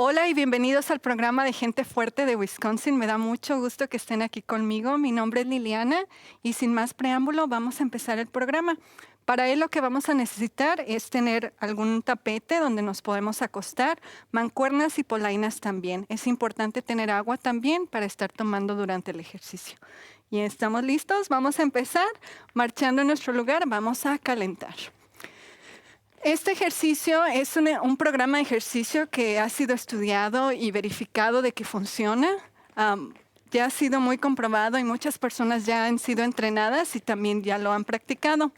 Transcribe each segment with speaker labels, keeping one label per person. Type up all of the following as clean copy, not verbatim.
Speaker 1: Hola y bienvenidos al programa de Gente Fuerte de Wisconsin. Me da mucho gusto que estén aquí conmigo. Mi nombre es Liliana y sin más preámbulo vamos a empezar el programa. Para él lo que vamos a necesitar es tener algún tapete donde nos podemos acostar, mancuernas y polainas también. Es importante tener agua también para estar tomando durante el ejercicio. Y estamos listos, vamos a empezar. Marchando en nuestro lugar, vamos a calentar. Este ejercicio es un programa de ejercicio que ha sido estudiado y verificado de que funciona. Ya ha sido muy comprobado y muchas personas ya han sido entrenadas y también ya lo han practicado.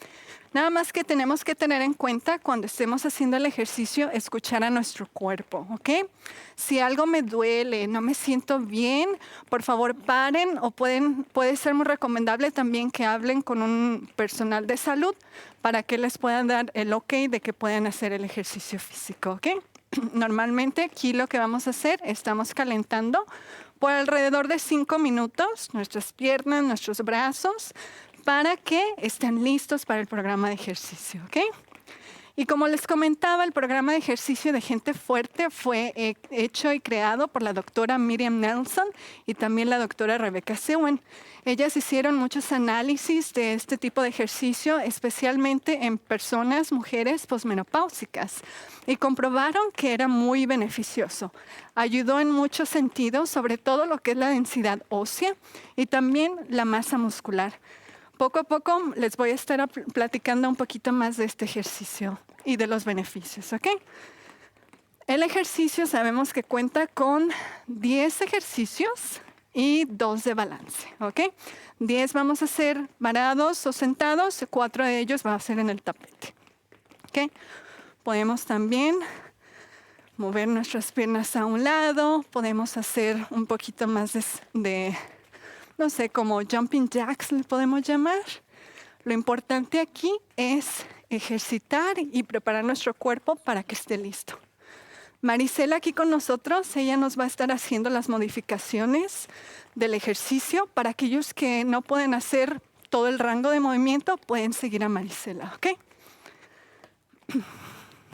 Speaker 1: Nada más que tenemos que tener en cuenta cuando estemos haciendo el ejercicio, escuchar a nuestro cuerpo, ¿ok? Si algo me duele, no me siento bien, por favor paren o puede ser muy recomendable también que hablen con un personal de salud para que les puedan dar el ok de que puedan hacer el ejercicio físico, ¿ok? Normalmente aquí lo que vamos a hacer, estamos calentando por alrededor de 5 minutos nuestras piernas, nuestros brazos, para que estén listos para el programa de ejercicio, ¿ok? Y como les comentaba, el programa de ejercicio de Gente Fuerte fue hecho y creado por la doctora Miriam Nelson y también la doctora Rebecca Sewen. Ellas hicieron muchos análisis de este tipo de ejercicio, especialmente en personas, mujeres posmenopáusicas, y comprobaron que era muy beneficioso. Ayudó en muchos sentidos, sobre todo lo que es la densidad ósea y también la masa muscular. Poco a poco les voy a estar platicando un poquito más de este ejercicio y de los beneficios, ¿ok? El ejercicio sabemos que cuenta con 10 ejercicios y 2 de balance, ¿ok? 10 vamos a hacer parados o sentados, 4 de ellos va a ser en el tapete, ¿ok? Podemos también mover nuestras piernas a un lado, podemos hacer un poquito más no sé, como jumping jacks le podemos llamar. Lo importante aquí es ejercitar y preparar nuestro cuerpo para que esté listo. Marisela aquí con nosotros, ella nos va a estar haciendo las modificaciones del ejercicio. Para aquellos que no pueden hacer todo el rango de movimiento, pueden seguir a Marisela, ¿ok?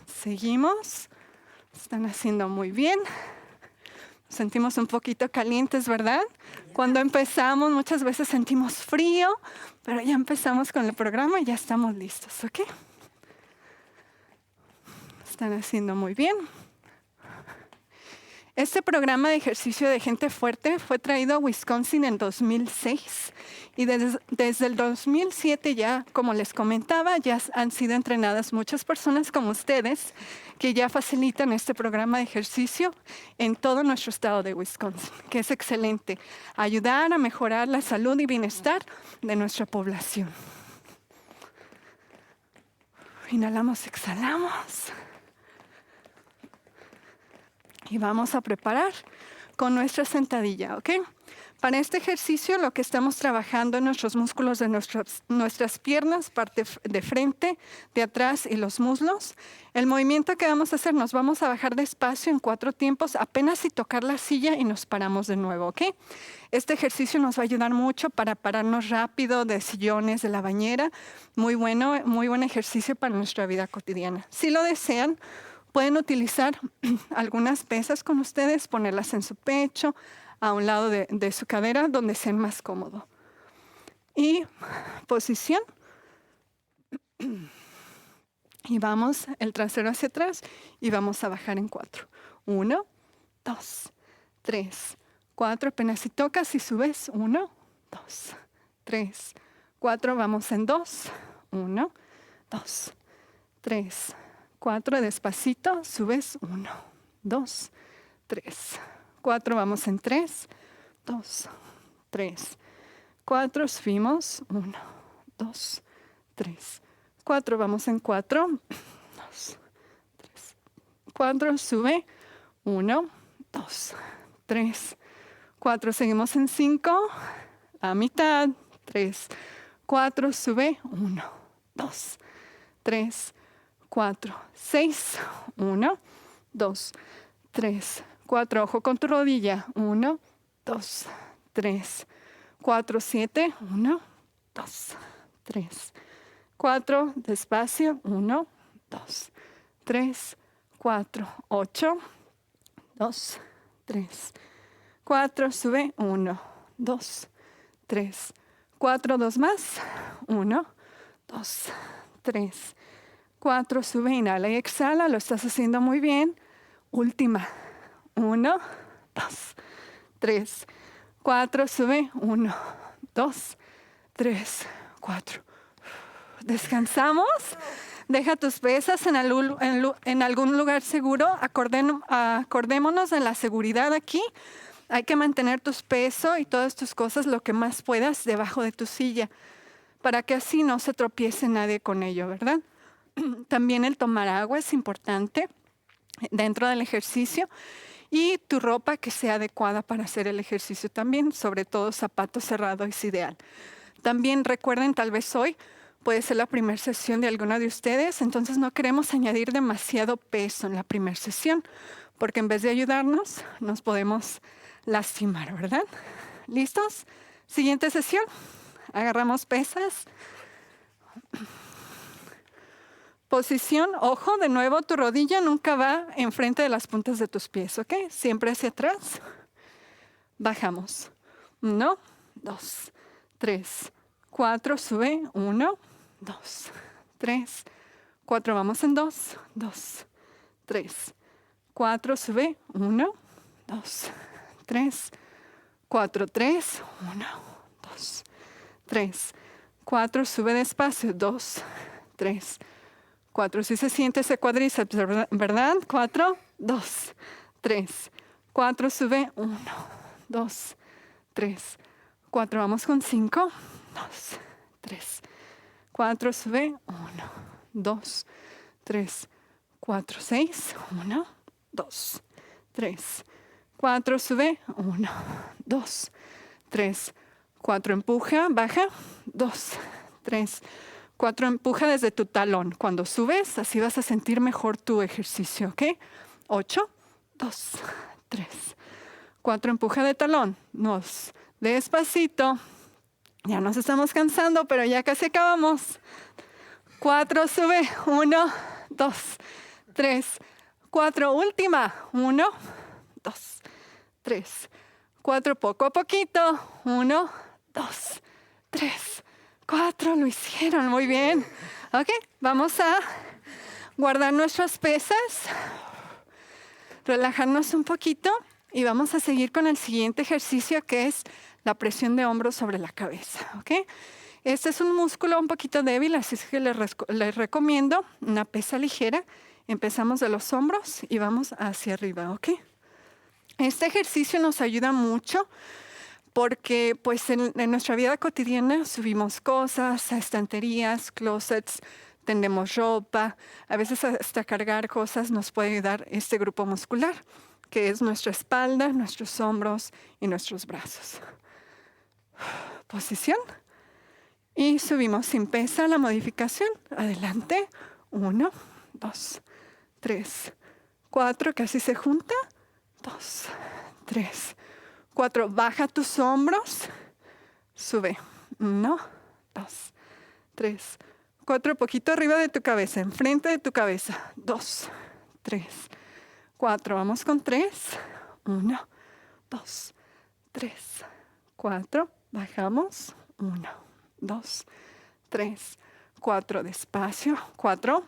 Speaker 1: Seguimos. Están haciendo muy bien. Sentimos un poquito calientes, ¿verdad? Cuando empezamos muchas veces sentimos frío, pero ya empezamos con el programa y ya estamos listos, ¿ok? Están haciendo muy bien. Este programa de ejercicio de Gente Fuerte fue traído a Wisconsin en 2006 y desde el 2007 ya, como les comentaba, ya han sido entrenadas muchas personas como ustedes que ya facilitan este programa de ejercicio en todo nuestro estado de Wisconsin, que es excelente. Ayudar a mejorar la salud y bienestar de nuestra población. Inhalamos, exhalamos. Y vamos a preparar con nuestra sentadilla, ¿ok? Para este ejercicio lo que estamos trabajando en nuestros músculos de nuestras piernas, parte de frente, de atrás y los muslos. El movimiento que vamos a hacer, nos vamos a bajar despacio en 4 tiempos, apenas si tocar la silla y nos paramos de nuevo, ¿ok? Este ejercicio nos va a ayudar mucho para pararnos rápido de sillones, de la bañera. Muy bueno, muy buen ejercicio para nuestra vida cotidiana. Si lo desean, pueden utilizar algunas pesas con ustedes, ponerlas en su pecho, a un lado de su cadera, donde sean más cómodo. Y posición. Y vamos el trasero hacia atrás y vamos a bajar en 4. 1, 2, 3, 4. Apenas si tocas y subes. 1, 2, 3, 4. Vamos en 2. 1, 2, 3, 4, despacito, subes, 1, 2, 3, 4, vamos en 3, 2, 3, 4, subimos, 1, 2, 3, 4, vamos en 4, 2, 3, 4, sube, 1, 2, 3, 4, seguimos en 5, a mitad, 3, 4, sube, 1, 2, 3, 4, 6, 1, 2, 3, 4, ojo con tu rodilla, 1, 2, 3, 4, 7, 1, 2, 3, 4, despacio, 1, 2, 3, 4, 8, 2, 3, 4, sube, 1, 2, 3, 4, 2 más, 1, 2, 3, 4, sube, inhala y exhala, lo estás haciendo muy bien. Última, 1, 2, 3, 4, sube, 1, 2, 3, 4. Descansamos. Deja tus pesas en algún lugar seguro. Acordémonos de la seguridad aquí. Hay que mantener tus pesos y todas tus cosas lo que más puedas debajo de tu silla, para que así no se tropiece nadie con ello, ¿verdad? También el tomar agua es importante dentro del ejercicio, y tu ropa que sea adecuada para hacer el ejercicio también, sobre todo zapatos cerrados es ideal. También recuerden, tal vez hoy puede ser la primera sesión de alguna de ustedes, entonces no queremos añadir demasiado peso en la primera sesión, porque en vez de ayudarnos, nos podemos lastimar, ¿verdad? ¿Listos? Siguiente sesión. Agarramos pesas. Posición, ojo, de nuevo, tu rodilla nunca va enfrente de las puntas de tus pies, ¿ok? Siempre hacia atrás. Bajamos. 1, 2, 3, 4, sube. 1, 2, 3, 4, vamos en 2, 2, 3, 4, sube. 1, 2, 3, 4, 3, 1, 2, 3, 4, sube despacio. 2, 3, 4, si se siente ese cuádriceps, ¿verdad? 4, 2, 3, 4, sube. 1, 2, 3, 4, vamos con 5, 2, 3, 4, sube. 1, 2, 3, 4, 6, 1, 2, 3, 4, sube. 1, 2, 3, 4, empuja, baja. 2, 3, 4, empuja desde tu talón. Cuando subes, así vas a sentir mejor tu ejercicio, ¿ok? 8, 2, 3, 4, empuja de talón. 2, despacito. Ya nos estamos cansando, pero ya casi acabamos. 4, sube. 1, 2, 3, 4, última. 1, 2, 3, 4, poco a poquito. 1, 2, 3, 4, lo hicieron muy bien. Ok, vamos a guardar nuestras pesas, relajarnos un poquito y vamos a seguir con el siguiente ejercicio, que es la presión de hombros sobre la cabeza. Ok, este es un músculo un poquito débil, así es que les recomiendo una pesa ligera. Empezamos de los hombros y vamos hacia arriba. Ok, este ejercicio nos ayuda mucho porque pues en nuestra vida cotidiana subimos cosas a estanterías, closets, tendemos ropa, a veces hasta cargar cosas nos puede ayudar este grupo muscular, que es nuestra espalda, nuestros hombros y nuestros brazos. Posición. Y subimos sin pesa la modificación. Adelante. 1, 2, 3, 4, casi se junta. 2, 3, 4, baja tus hombros, sube. 1, 2, 3, 4, poquito arriba de tu cabeza, enfrente de tu cabeza. 2, 3, 4, vamos con 3. 1, 2, 3, 4, bajamos. 1, 2, 3, 4, despacio. 4,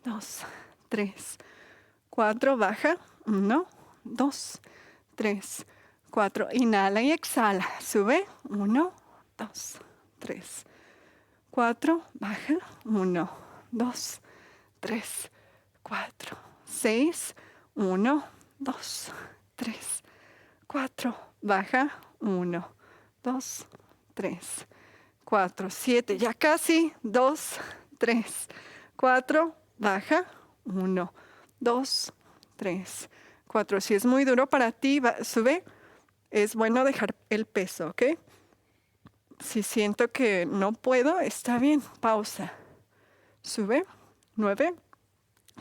Speaker 1: 2, 3, 4, baja. 1, 2, 3, 4, inhala y exhala, sube. 1, 2, 3, 4, baja. 1, 2, 3, 4, 6, 1, 2, 3, 4, baja. 1, 2, 3, 4, 7, ya casi. 2, 3, 4, baja. 1, 2, 3, 4. Si es muy duro para ti, sube. Es bueno dejar el peso, ¿ok? Si siento que no puedo, está bien, pausa. Sube. 9,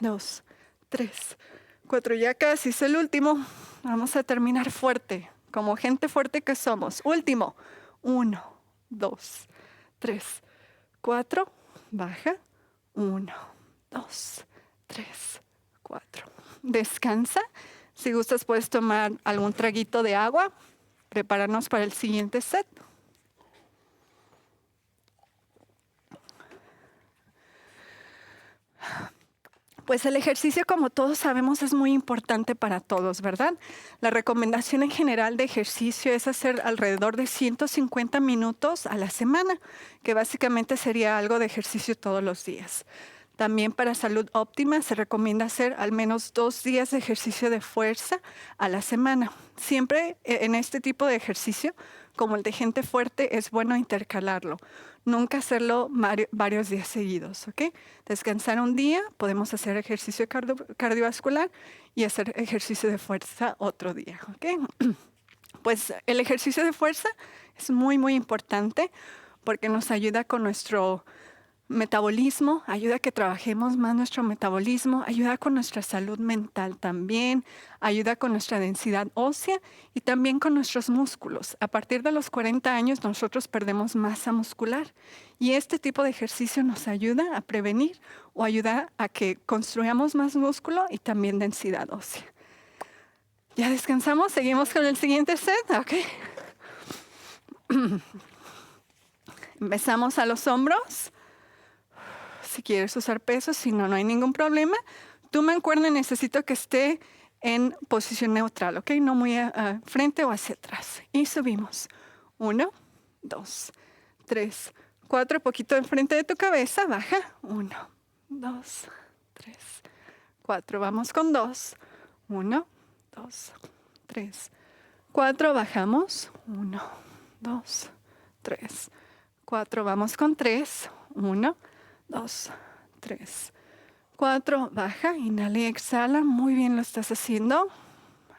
Speaker 1: 2, 3, 4. Ya casi es el último. Vamos a terminar fuerte, como gente fuerte que somos. Último. 1, 2, 3, 4. Baja. 1, 2, 3, 4. Descansa. Si gustas, puedes tomar algún traguito de agua, prepararnos para el siguiente set. Pues el ejercicio, como todos sabemos, es muy importante para todos, ¿verdad? La recomendación en general de ejercicio es hacer alrededor de 150 minutos a la semana, que básicamente sería algo de ejercicio todos los días. También para salud óptima se recomienda hacer al menos 2 días de ejercicio de fuerza a la semana. Siempre en este tipo de ejercicio, como el de gente fuerte, es bueno intercalarlo. Nunca hacerlo varios días seguidos, ¿ok? Descansar un día, podemos hacer ejercicio cardiovascular y hacer ejercicio de fuerza otro día, ¿ok? Pues el ejercicio de fuerza es muy, muy importante porque nos ayuda con nuestro metabolismo, ayuda a que trabajemos más nuestro metabolismo, ayuda con nuestra salud mental también, ayuda con nuestra densidad ósea y también con nuestros músculos. A partir de los 40 años nosotros perdemos masa muscular y este tipo de ejercicio nos ayuda a prevenir o ayuda a que construyamos más músculo y también densidad ósea. ¿Ya descansamos? ¿Seguimos con el siguiente set? Ok. Empezamos a los hombros. Si quieres usar peso, si no, no hay ningún problema. Tu mancuerna necesito que esté en posición neutral, ¿ok? No muy frente o hacia atrás. Y subimos. 1, 2, 3, 4. Poquito enfrente de tu cabeza. Baja. 1, 2, 3, 4. Vamos con 2. 1, 2, 3, 4. Bajamos. 1, 2, 3, 4. Vamos con 3. 1, 2, 3, 4. Baja, inhala y exhala. Muy bien lo estás haciendo.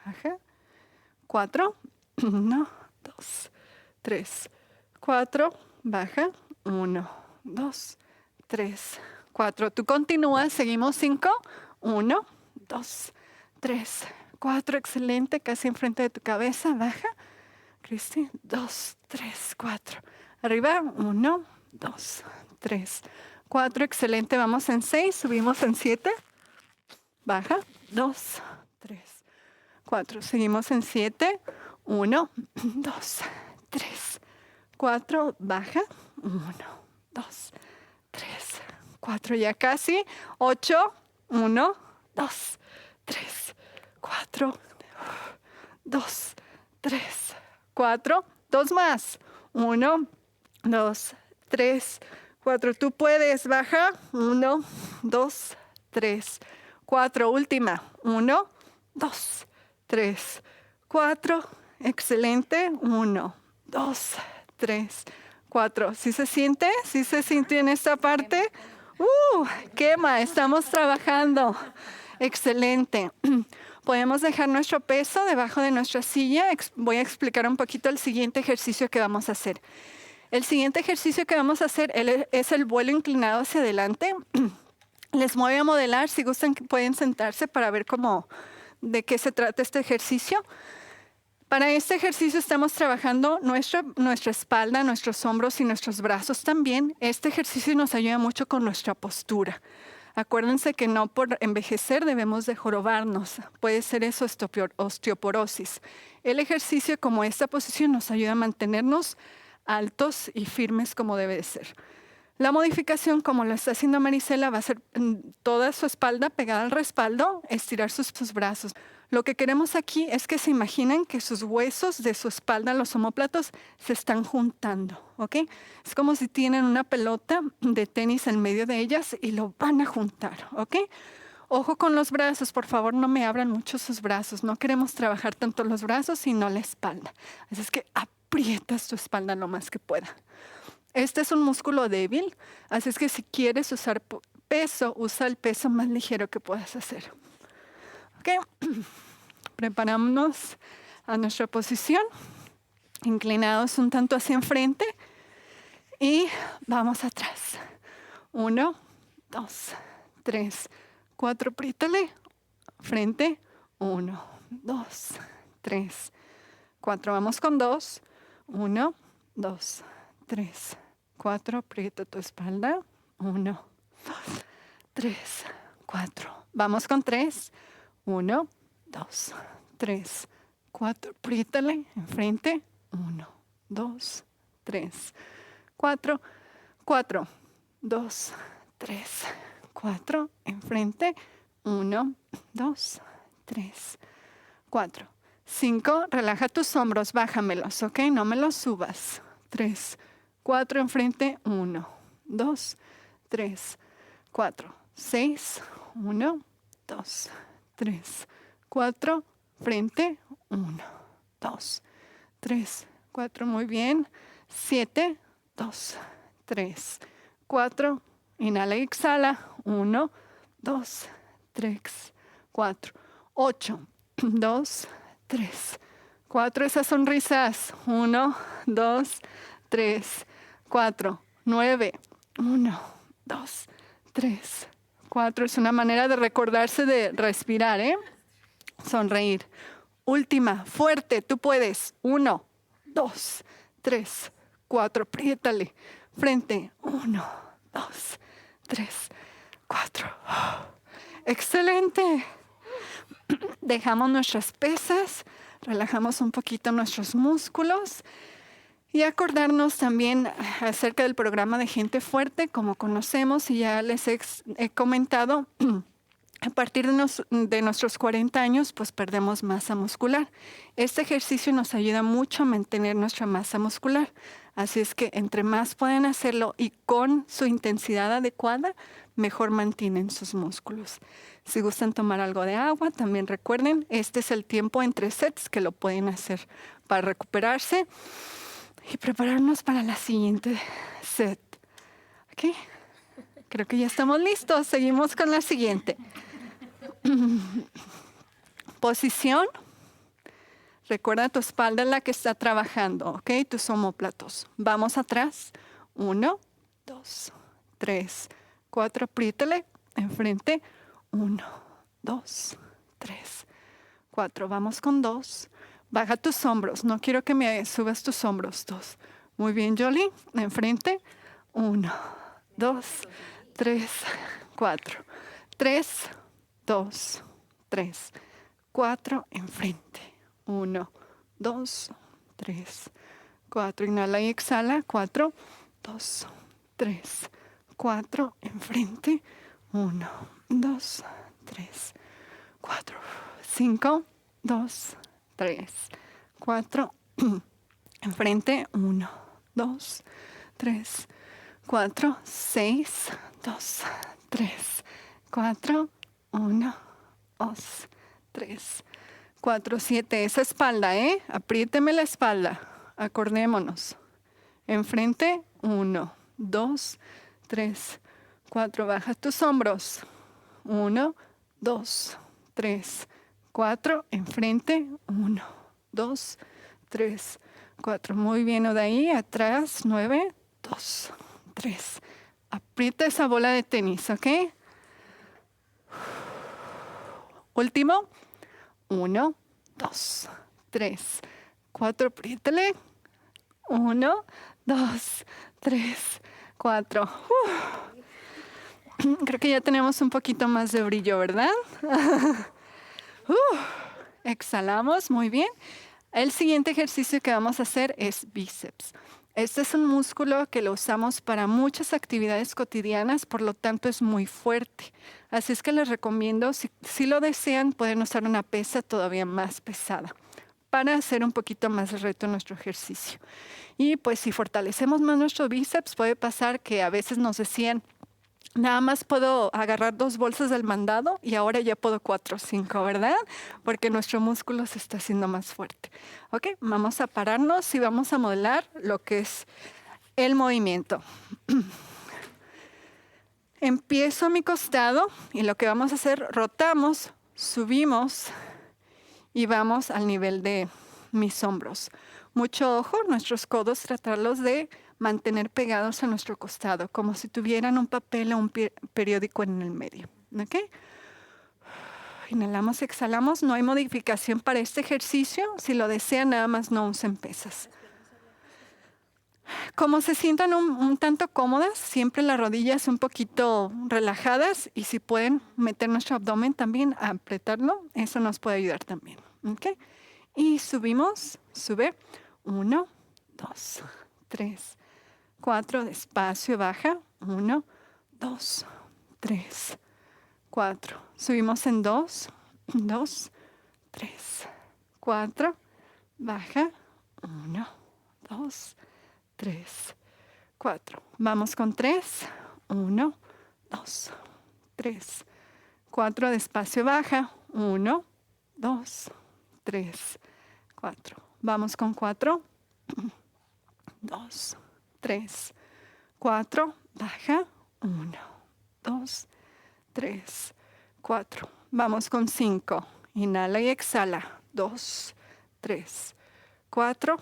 Speaker 1: Baja. 4. 1, 2, 3, 4. Baja. 1, 2, 3, 4. Tú continúas. Seguimos 5. 1, 2, 3, 4. Excelente. Casi enfrente de tu cabeza. Baja. Cristi. 2, 3, 4. Arriba. 1, 2, 3, 4. Excelente. Vamos en 6. Subimos en 7. Baja. 2, 3, 4. Seguimos en 7. 1, 2, 3, 4. Baja. 1, 2, 3, 4. Ya casi. 8. 1, 2, 3, 4. 2, 3, 4. 2 más. 1, 2, 3, 4. Tú puedes. Baja. 1, 2, 3, 4. Última. 1, 2, 3, 4. Excelente. 1, 2, 3, 4. ¿Sí se siente? ¿Sí se sintió en esta parte? Quema. Estamos trabajando. Excelente. Podemos dejar nuestro peso debajo de nuestra silla. Voy a explicar un poquito el siguiente ejercicio que vamos a hacer. El siguiente ejercicio que vamos a hacer es el vuelo inclinado hacia adelante. Les voy a modelar, si gustan pueden sentarse para ver de qué se trata este ejercicio. Para este ejercicio estamos trabajando nuestra espalda, nuestros hombros y nuestros brazos también. Este ejercicio nos ayuda mucho con nuestra postura. Acuérdense que no por envejecer debemos de jorobarnos. Puede ser eso osteoporosis. El ejercicio como esta posición nos ayuda a mantenernos altos y firmes como debe de ser. La modificación, como lo está haciendo Marisela, va a ser toda su espalda pegada al respaldo, estirar sus brazos. Lo que queremos aquí es que se imaginen que sus huesos de su espalda, los omóplatos, se están juntando, ¿ok? Es como si tienen una pelota de tenis en medio de ellas y lo van a juntar, ¿ok? Ojo con los brazos, por favor, no me abran mucho sus brazos. No queremos trabajar tanto los brazos, sino la espalda. Así es que aprietas tu espalda lo más que pueda. Este es un músculo débil, así es que si quieres usar peso, usa el peso más ligero que puedas hacer. ¿Ok? Preparamos a nuestra posición, inclinados un tanto hacia enfrente y vamos atrás. 1, 2, 3, 4, apriétale, frente, 1, 2, 3, 4, vamos con 2, 1, 2, 3, 4, aprieta tu espalda, 1, 2, 3, 4, vamos con 3, 1, 2, 3, 4. Apriétale enfrente. 1, 2, 3, 4. 4, 2, 3, 4. Enfrente. 1, 2, 3, 4. 5. Relaja tus hombros. Bájamelos, ¿ok? No me los subas. 3, 4. Enfrente. 1, 2, 3, 4. 6. 1, 2, 3, 4. Frente. 1, 2, 3, 4. Muy bien. 7, 2, 3, 4. Inhala y exhala. 1, 2, 3, 4. 8, 2, 3, 4. Esas sonrisas. 1, 2, 3, 4. 9, 1, 2, 3, 4. Es una manera de recordarse de respirar, ¿eh? Sonreír. Última, fuerte, tú puedes. 1, 2, 3, 4. Apriétale. Frente. 1, 2, 3, 4. Excelente. Dejamos nuestras pesas, relajamos un poquito nuestros músculos y acordarnos también acerca del programa de Gente Fuerte, como conocemos y ya les he comentado. A partir de nuestros 40 años, pues perdemos masa muscular. Este ejercicio nos ayuda mucho a mantener nuestra masa muscular. Así es que entre más pueden hacerlo y con su intensidad adecuada, mejor mantienen sus músculos. Si gustan tomar algo de agua, también recuerden, este es el tiempo entre sets que lo pueden hacer para recuperarse y prepararnos para la siguiente set. ¿Ok? Creo que ya estamos listos. Seguimos con la siguiente. Posición. Recuerda, tu espalda es la que está trabajando, ¿ok? Tus omóplatos. Vamos atrás. 1, 2, 3, 4. Apriétale. Enfrente. 1, 2, 3, 4. Vamos con 2. Baja tus hombros. No quiero que me subas tus hombros. 2. Muy bien, Jolie. Enfrente. 1, 2, 3, 4. 3, 2, 3, 4. Enfrente. 1, 2, 3, 4. Inhala y exhala. 4, 2, 3, 4. Enfrente. 1, 2, 3, 4. 5, 2, 3, 4. Enfrente. 1, 2, 3, 4. 6, 2, 3, 4. 1, 2, 3, 4, 7. Esa espalda, ¿eh? Apriéteme la espalda. Acordémonos. Enfrente. 1, 2, 3, 4. Baja tus hombros. 1, 2, 3, 4. Enfrente. 1, 2, 3, 4. Muy bien. O de ahí atrás. 9, 2, 3. Aprieta esa bola de tenis, ¿ok? Último. 1, 2, 3, 4. Apriétale. 1, 2, 3, 4. Creo que ya tenemos un poquito más de brillo, ¿verdad? Exhalamos, muy bien. El siguiente ejercicio que vamos a hacer es bíceps. Este es un músculo que lo usamos para muchas actividades cotidianas, por lo tanto es muy fuerte. Así es que les recomiendo, si lo desean, pueden usar una pesa todavía más pesada para hacer un poquito más de reto en nuestro ejercicio. Y pues si fortalecemos más nuestro bíceps, puede pasar que a veces nos decían, nada más puedo agarrar 2 bolsas del mandado y ahora ya puedo 4 o 5, ¿verdad? Porque nuestro músculo se está haciendo más fuerte. Ok, vamos a pararnos y vamos a modelar lo que es el movimiento. Empiezo a mi costado y lo que vamos a hacer, rotamos, subimos y vamos al nivel de mis hombros. Mucho ojo, nuestros codos tratarlos de mantener pegados a nuestro costado, como si tuvieran un papel o un periódico en el medio. ¿Ok? Inhalamos, exhalamos. No hay modificación para este ejercicio. Si lo desean, nada más no usen pesas. como se sientan un tanto cómodas, siempre las rodillas un poquito relajadas y si pueden meter nuestro abdomen también, apretarlo, eso nos puede ayudar también. ¿Ok? Y subimos, sube, 1, 2, 3, 4, despacio, baja, 1, 2, 3, 4. Subimos en 2, 2, 3, 4, baja, 1, 2, 3, 4. Vamos con 3, 1, 2, 3, 4, despacio, baja, 1, 2, 3, 4. Vamos con 4, 2, 3, 4, baja, 1, 2, 3, 4. Vamos con 5, inhala y exhala, 2, 3, 4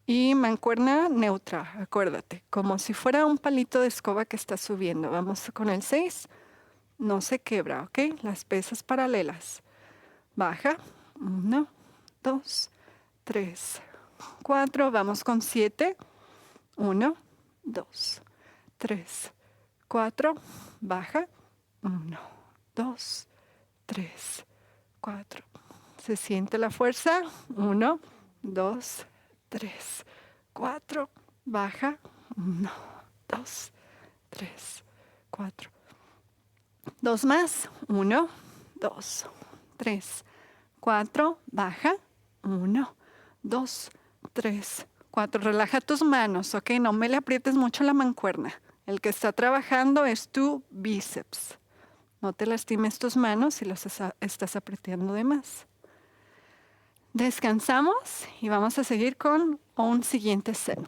Speaker 1: y mancuerna neutra, acuérdate, como si fuera un palito de escoba que está subiendo. Vamos con el 6, no se quebra, ¿ok? Las pesas paralelas. Baja, 1, 2, 3, 4. Vamos con 7, 1, 2, 3, 4. Baja, 1, 2, 3, 4. Se siente la fuerza, 1, 2, 3, 4. Baja, 1, 2, 3, 4. 2 más, 1, 2, 3, 4. Baja, 1, 2, 3, 4. Relaja tus manos, ¿ok? No me le aprietes mucho la mancuerna. El que está trabajando es tu bíceps. No te lastimes tus manos si los estás apretando de más. Descansamos y vamos a seguir con un siguiente set.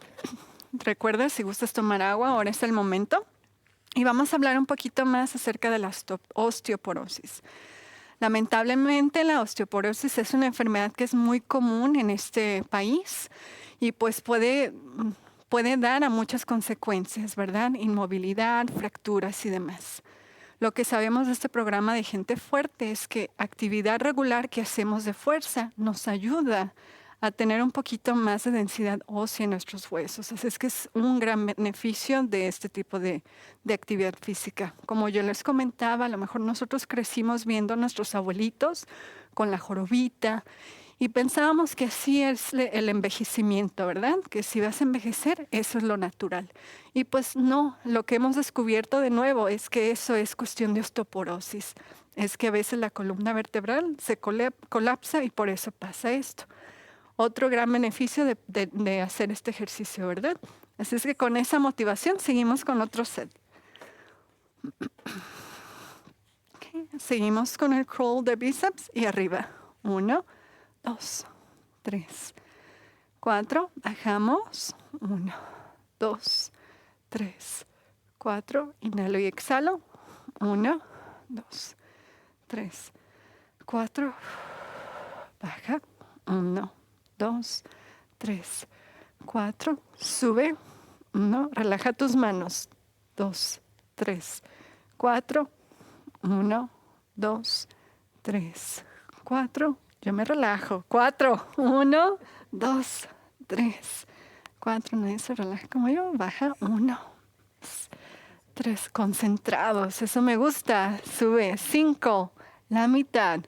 Speaker 1: Recuerda, si gustas tomar agua, ahora es el momento. Y vamos a hablar un poquito más acerca de la osteoporosis. Lamentablemente, la osteoporosis es una enfermedad que es muy común en este país y pues puede dar a muchas consecuencias, ¿verdad? Inmovilidad, fracturas y demás. Lo que sabemos de este programa de Gente Fuerte es que actividad regular que hacemos de fuerza nos ayuda a tener un poquito más de densidad ósea en nuestros huesos. Así es que es un gran beneficio de este tipo de actividad física. Como yo les comentaba, a lo mejor nosotros crecimos viendo a nuestros abuelitos con la jorobita y pensábamos que así es el envejecimiento, ¿verdad? Que si vas a envejecer, eso es lo natural. Y pues no, lo que hemos descubierto de nuevo es que eso es cuestión de osteoporosis. Es que a veces la columna vertebral se colapsa y por eso pasa esto. Otro gran beneficio de hacer este ejercicio, ¿verdad? Así es que con esa motivación seguimos con otro set. Okay. Seguimos con el crawl de bíceps y arriba. 1, 2, 3, 4. Bajamos. 1, 2, 3, 4. Inhalo y exhalo. 1, 2, 3, 4. Baja. 1, 2, 3, 4. Sube. 1. Relaja tus manos. 2, 3, 4. 1, 2, 3, 4. Yo me relajo. 4. 1, 2, 3, 4. Nadie se relaja como yo. Baja. 1, 3. Concentrados. Eso me gusta. Sube. 5. La mitad.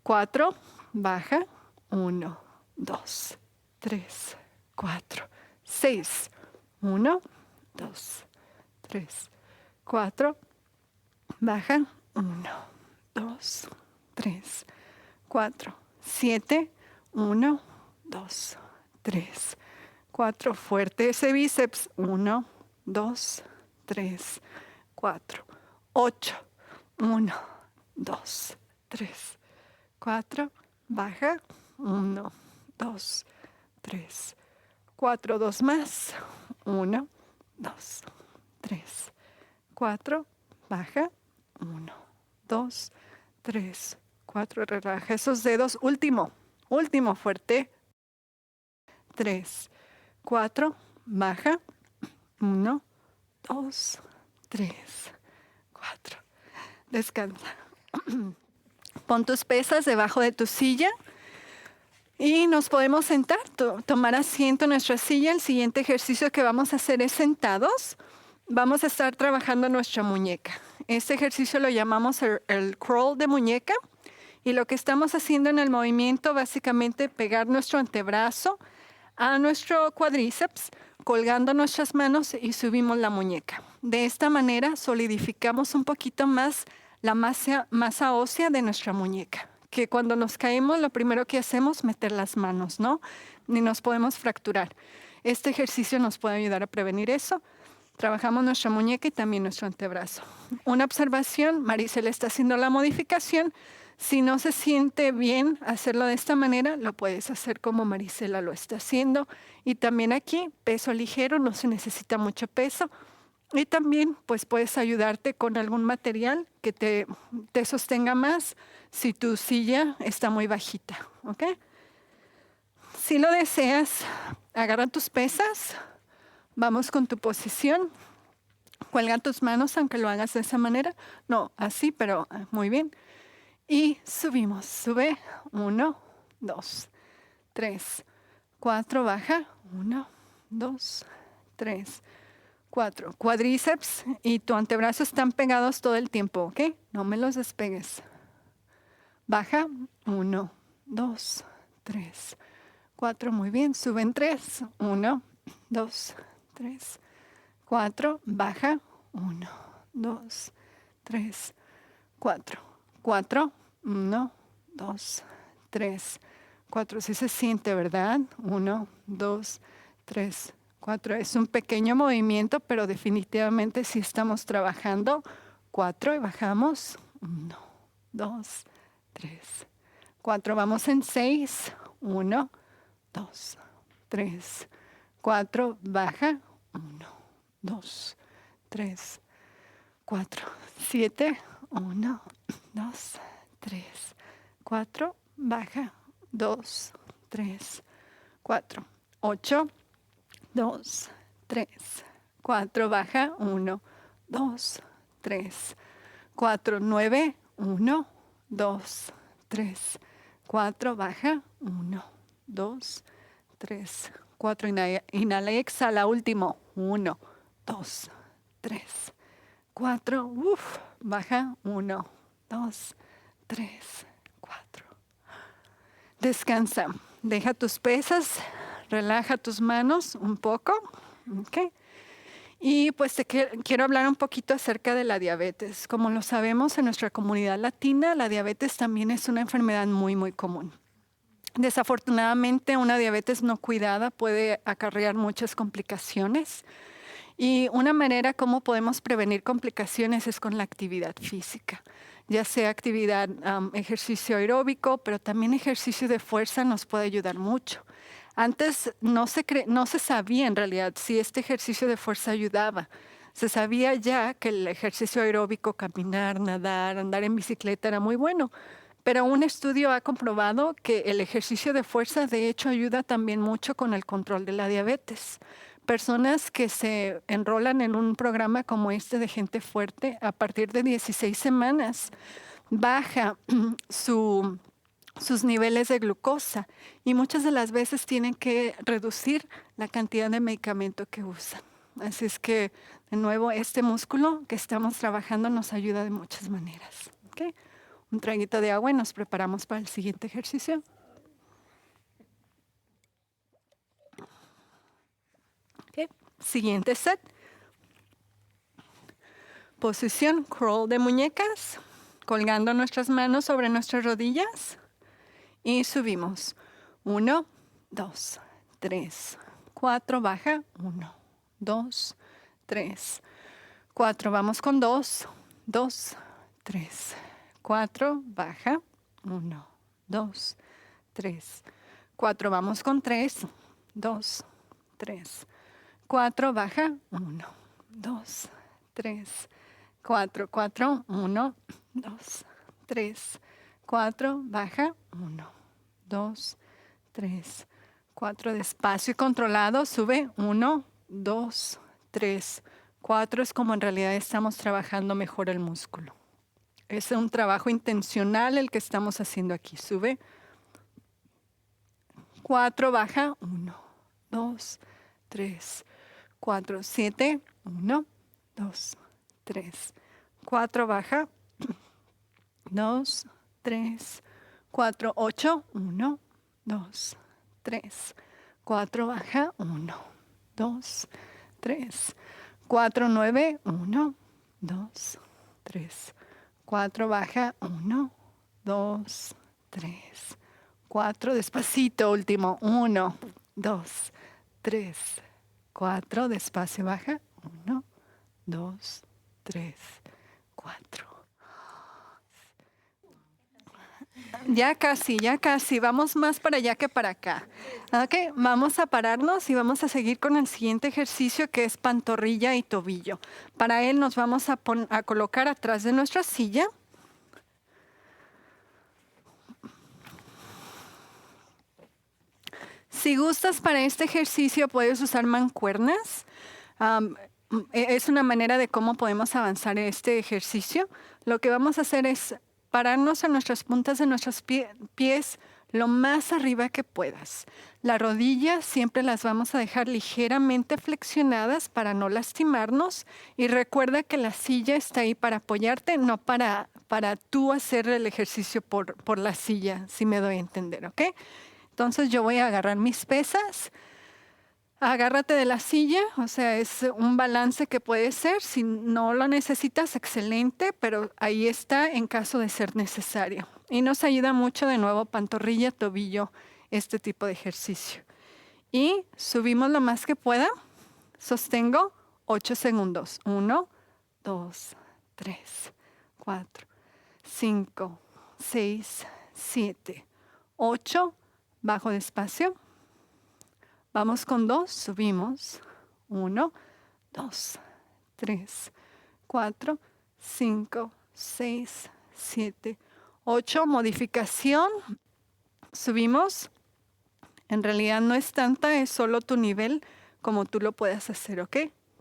Speaker 1: 4. Baja. 1, 2, 3, 4. 6. 1, 2, 3, 4. Baja. 1, 2, 3, 4. 7. 1, 2, 3, 4. Fuerte ese bíceps. 1, 2, 3, 4. 8. 1, 2, 3, 4. Baja. 1, 2, 3, 4. 2 más. 1, 2, 3, 4. Baja. 1, 2, 3, 4. Relaja esos dedos. Último. Último. Fuerte. 3, 4. Baja. 1, 2, 3, 4. Descansa. Pon tus pesas debajo de tu silla. Y nos podemos sentar, tomar asiento en nuestra silla. El siguiente ejercicio que vamos a hacer es sentados. Vamos a estar trabajando nuestra muñeca. Este ejercicio lo llamamos el crawl de muñeca. Y lo que estamos haciendo en el movimiento, básicamente pegar nuestro antebrazo a nuestro cuádriceps, colgando nuestras manos y subimos la muñeca. De esta manera solidificamos un poquito más la masa ósea de nuestra muñeca. Que cuando nos caemos, lo primero que hacemos es meter las manos, ¿no? Ni nos podemos fracturar. Este ejercicio nos puede ayudar a prevenir eso. Trabajamos nuestra muñeca y también nuestro antebrazo. Una observación, Maricel está haciendo la modificación. Si no se siente bien hacerlo de esta manera, lo puedes hacer como Marisela lo está haciendo. Y también aquí, peso ligero, no se necesita mucho peso. Y también pues puedes ayudarte con algún material que te sostenga más si tu silla está muy bajita, ¿ok? Si lo deseas, agarra tus pesas, vamos con tu posición, cuelga tus manos aunque lo hagas de esa manera. No, así, pero muy bien. Y subimos, sube, 1, 2, 3, 4, baja, 1, 2, 3, 4. Cuádriceps y tu antebrazo están pegados todo el tiempo, ¿ok? No me los despegues. Baja, 1, 2, 3, 4, muy bien, suben 3, 1, 2, 3, 4, baja, 1, 2, 3, 4. 4, 1, 2, 3, 4. Sí se siente, ¿verdad? 1, 2, 3, 4. Es un pequeño movimiento, pero definitivamente sí estamos trabajando. 4 y bajamos. 1, 2, 3, 4. Vamos en 6. 1, 2, 3, 4. Baja. 1, 2, 3, 4. 7. 1, 2, 3, 4, baja, 2, 3, 4, 8, 2, 3, 4, baja, 1, 2, 3, 4, 9, 1, 2, 3, 4, baja, 1, 2, 3, 4, inhala y exhala, último, 1, 2, 3, 4, baja, 1, 2, 3, 4. Descansa, deja tus pesas, relaja tus manos un poco, ¿ok? Y pues quiero hablar un poquito acerca de la diabetes. Como lo sabemos en nuestra comunidad latina, la diabetes también es una enfermedad muy, muy común. Desafortunadamente, una diabetes no cuidada puede acarrear muchas complicaciones. Y una manera como podemos prevenir complicaciones es con la actividad física, ya sea actividad, ejercicio aeróbico, pero también ejercicio de fuerza nos puede ayudar mucho. Antes no se sabía en realidad si este ejercicio de fuerza ayudaba. Se sabía ya que el ejercicio aeróbico, caminar, nadar, andar en bicicleta era muy bueno, pero un estudio ha comprobado que el ejercicio de fuerza de hecho ayuda también mucho con el control de la diabetes. Personas que se enrolan en un programa como este de Gente Fuerte, a partir de 16 semanas, baja sus niveles de glucosa y muchas de las veces tienen que reducir la cantidad de medicamento que usan. Así es que, de nuevo, este músculo que estamos trabajando nos ayuda de muchas maneras. ¿Okay? Un traguito de agua y nos preparamos para el siguiente ejercicio. Okay. Siguiente set. Posición crawl de muñecas, colgando nuestras manos sobre nuestras rodillas y subimos. 1, 2, 3, 4, baja. 1, 2, 3, 4. Vamos con 2, 2, 3, 4, baja. 1, 2, 3, 4. Vamos con 3, 2, 3, 4, baja. 1, 2, 3, 4, 4, 1, 2, 3, 4, baja. 1, 2, 3, 4. Despacio y controlado, sube. 1, 2, 3, 4. Es como en realidad estamos trabajando mejor el músculo. Es un trabajo intencional el que estamos haciendo aquí. Sube. 4, baja, 1, 2, 3, 4, 7, 1, 2, 3, 4, baja, 2, 3, 4, 8, 1, 2, 3, 4, baja, 1, 2, 3, 4, 9, 1, 2, 3, 4, baja, 1, 2, 3, 4, despacito, último, 1, 2, 3, 4, despacio, baja, 1, 2, 3, 4. Ya casi, vamos más para allá que para acá. Ok, vamos a pararnos y vamos a seguir con el siguiente ejercicio que es pantorrilla y tobillo. Para él nos vamos a colocar atrás de nuestra silla. Si gustas para este ejercicio puedes usar mancuernas. Es una manera de cómo podemos avanzar en este ejercicio. Lo que vamos a hacer es pararnos en nuestras puntas de nuestros pies lo más arriba que puedas. Las rodillas siempre las vamos a dejar ligeramente flexionadas para no lastimarnos. Y recuerda que la silla está ahí para apoyarte, no para tú hacer el ejercicio por la silla, si me doy a entender, ¿ok? Entonces yo voy a agarrar mis pesas. Agárrate de la silla, o sea, es un balance que puede ser. Si no lo necesitas, excelente, pero ahí está en caso de ser necesario. Y nos ayuda mucho de nuevo pantorrilla, tobillo, este tipo de ejercicio. Y subimos lo más que pueda. Sostengo 8 segundos. 1, 2, 3, 4, 5, 6, 7, 8. Bajo despacio. Vamos con 2, subimos. 1, 2, 3, 4, 5, 6, 7, 8. Modificación. Subimos. En realidad no es tanta, es solo tu nivel como tú lo puedas hacer, ¿ok?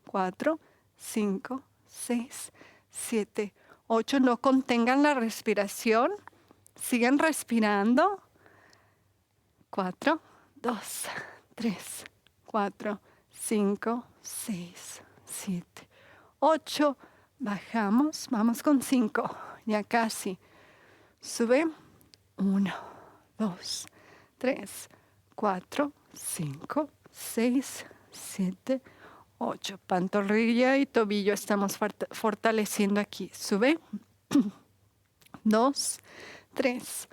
Speaker 1: 4, 5, 6, 7, 8. No contengan la respiración. Sigan respirando. 4, 2, 3, 4, 5, 6, 7, 8. Bajamos. Vamos con 5. Ya casi. Sube. 1, 2, 3, 4, 5, 6, 7, 8. Pantorrilla y tobillo estamos fortaleciendo aquí. Sube. 2, 3,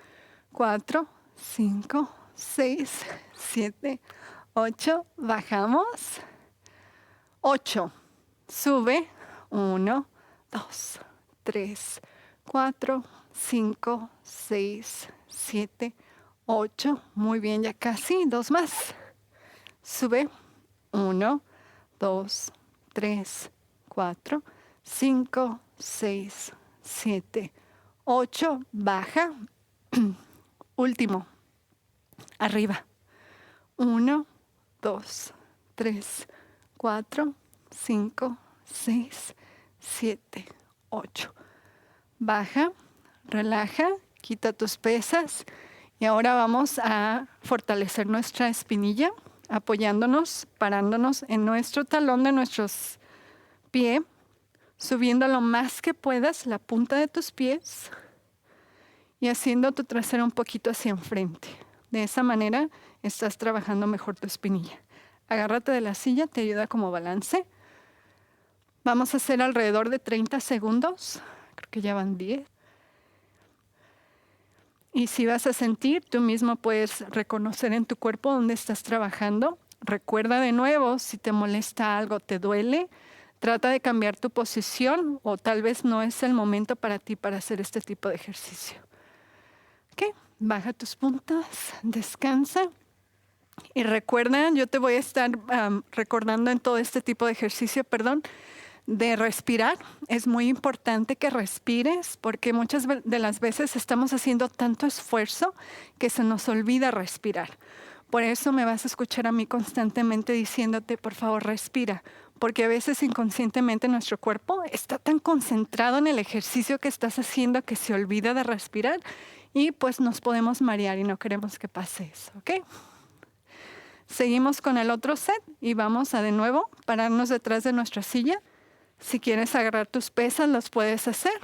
Speaker 1: 4, 5, 6, 7, 8. Bajamos. 8. Sube. 1, 2, 3, 4, 5, 6, 7, 8. Muy bien, ya casi. 2 más. Sube. 1, 2, 3, 4, 5, 6, 7, 8. Baja. Último. Arriba. 1, 2, 3, 4, 5, 6, 7, 8. Baja, relaja, quita tus pesas. Y ahora vamos a fortalecer nuestra espinilla, apoyándonos, parándonos en nuestro talón de nuestros pies, subiendo lo más que puedas la punta de tus pies y haciendo tu trasero un poquito hacia enfrente. De esa manera estás trabajando mejor tu espinilla. Agárrate de la silla, te ayuda como balance. Vamos a hacer alrededor de 30 segundos. Creo que ya van 10. Y si vas a sentir, tú mismo puedes reconocer en tu cuerpo dónde estás trabajando. Recuerda de nuevo, si te molesta algo, te duele, trata de cambiar tu posición o tal vez no es el momento para ti para hacer este tipo de ejercicio. ¿Ok? Baja tus puntas, descansa. Y recuerda, yo te voy a estar recordando en todo este tipo de ejercicio, de respirar. Es muy importante que respires porque muchas de las veces estamos haciendo tanto esfuerzo que se nos olvida respirar. Por eso me vas a escuchar a mí constantemente diciéndote, por favor, respira. Porque a veces inconscientemente nuestro cuerpo está tan concentrado en el ejercicio que estás haciendo que se olvida de respirar y pues nos podemos marear y no queremos que pase eso, ¿ok? Seguimos con el otro set y vamos a de nuevo pararnos detrás de nuestra silla. Si quieres agarrar tus pesas, los puedes hacer.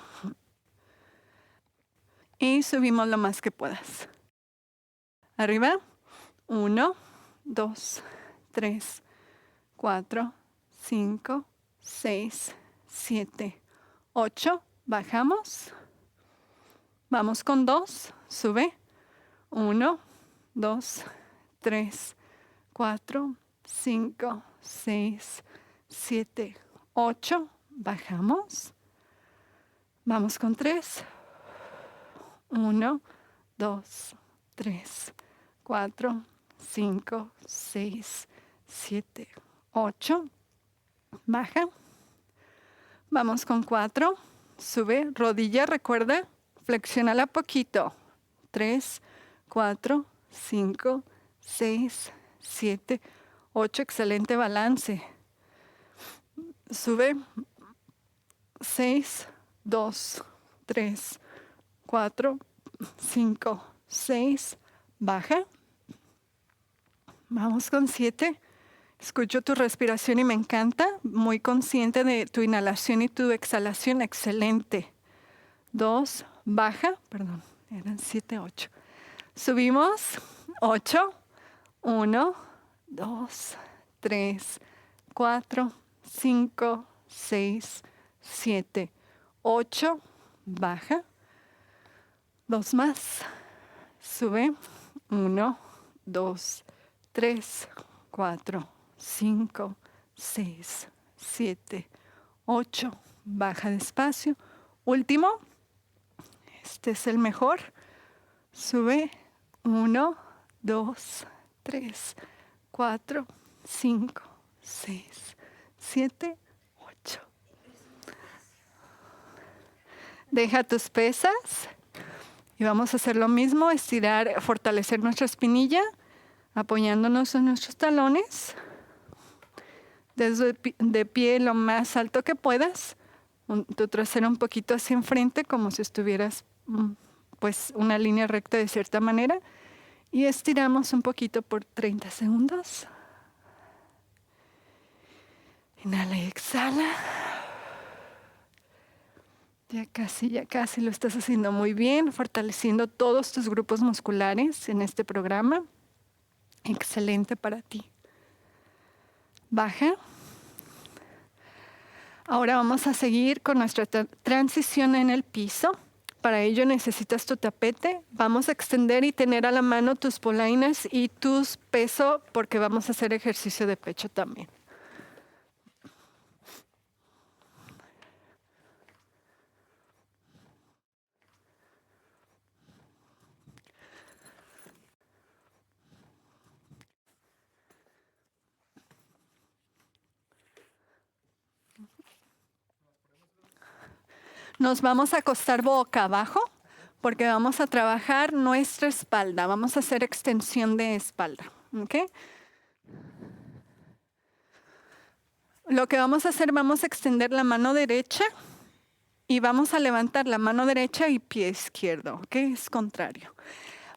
Speaker 1: Y subimos lo más que puedas. Arriba. 1, 2, 3, 4, 5, 6, 7, 8. Bajamos. Vamos con 2. Sube. 1, 2, 3, 4, 5, 6, 7, 8. Bajamos. Vamos con 3. 1, 2, 3, 4, 5, 6, 7, 8. Baja. Vamos con 4. Sube. Rodilla, recuerda. Flexiónala poquito. 3, 4, 5, 6, 7, 8. Excelente balance. Sube. 6, 2, 3, 4, 5, 6. Baja. Vamos con 7. Escucho tu respiración y me encanta. Muy consciente de tu inhalación y tu exhalación. Excelente. 2. Baja. Perdón, eran 7, 8. Subimos. 8. 1, 2, 3, 4, 5, 6, 7, 8. Baja. 2 más. Sube. 1, 2, 3, 4, 5, 6, 7, 8. Baja despacio. Último. Este es el mejor. Sube. 1, 2, 3, 4, 5, 6, 7, 8. Deja tus pesas. Y vamos a hacer lo mismo, estirar, fortalecer nuestra espinilla, apoyándonos en nuestros talones. Desde de pie lo más alto que puedas. Tu trasero un poquito hacia enfrente, como si estuvieras pues una línea recta de cierta manera. Y estiramos un poquito por 30 segundos. Inhala y exhala. Ya casi lo estás haciendo muy bien, fortaleciendo todos tus grupos musculares en este programa. Excelente para ti. Baja. Ahora vamos a seguir con nuestra transición en el piso. Para ello necesitas tu tapete. Vamos a extender y tener a la mano tus polainas y tus pesos porque vamos a hacer ejercicio de pecho también. Nos vamos a acostar boca abajo porque vamos a trabajar nuestra espalda. Vamos a hacer extensión de espalda. ¿Okay? Lo que vamos a hacer, vamos a extender la mano derecha y vamos a levantar la mano derecha y pie izquierdo. ¿Okay? Es contrario.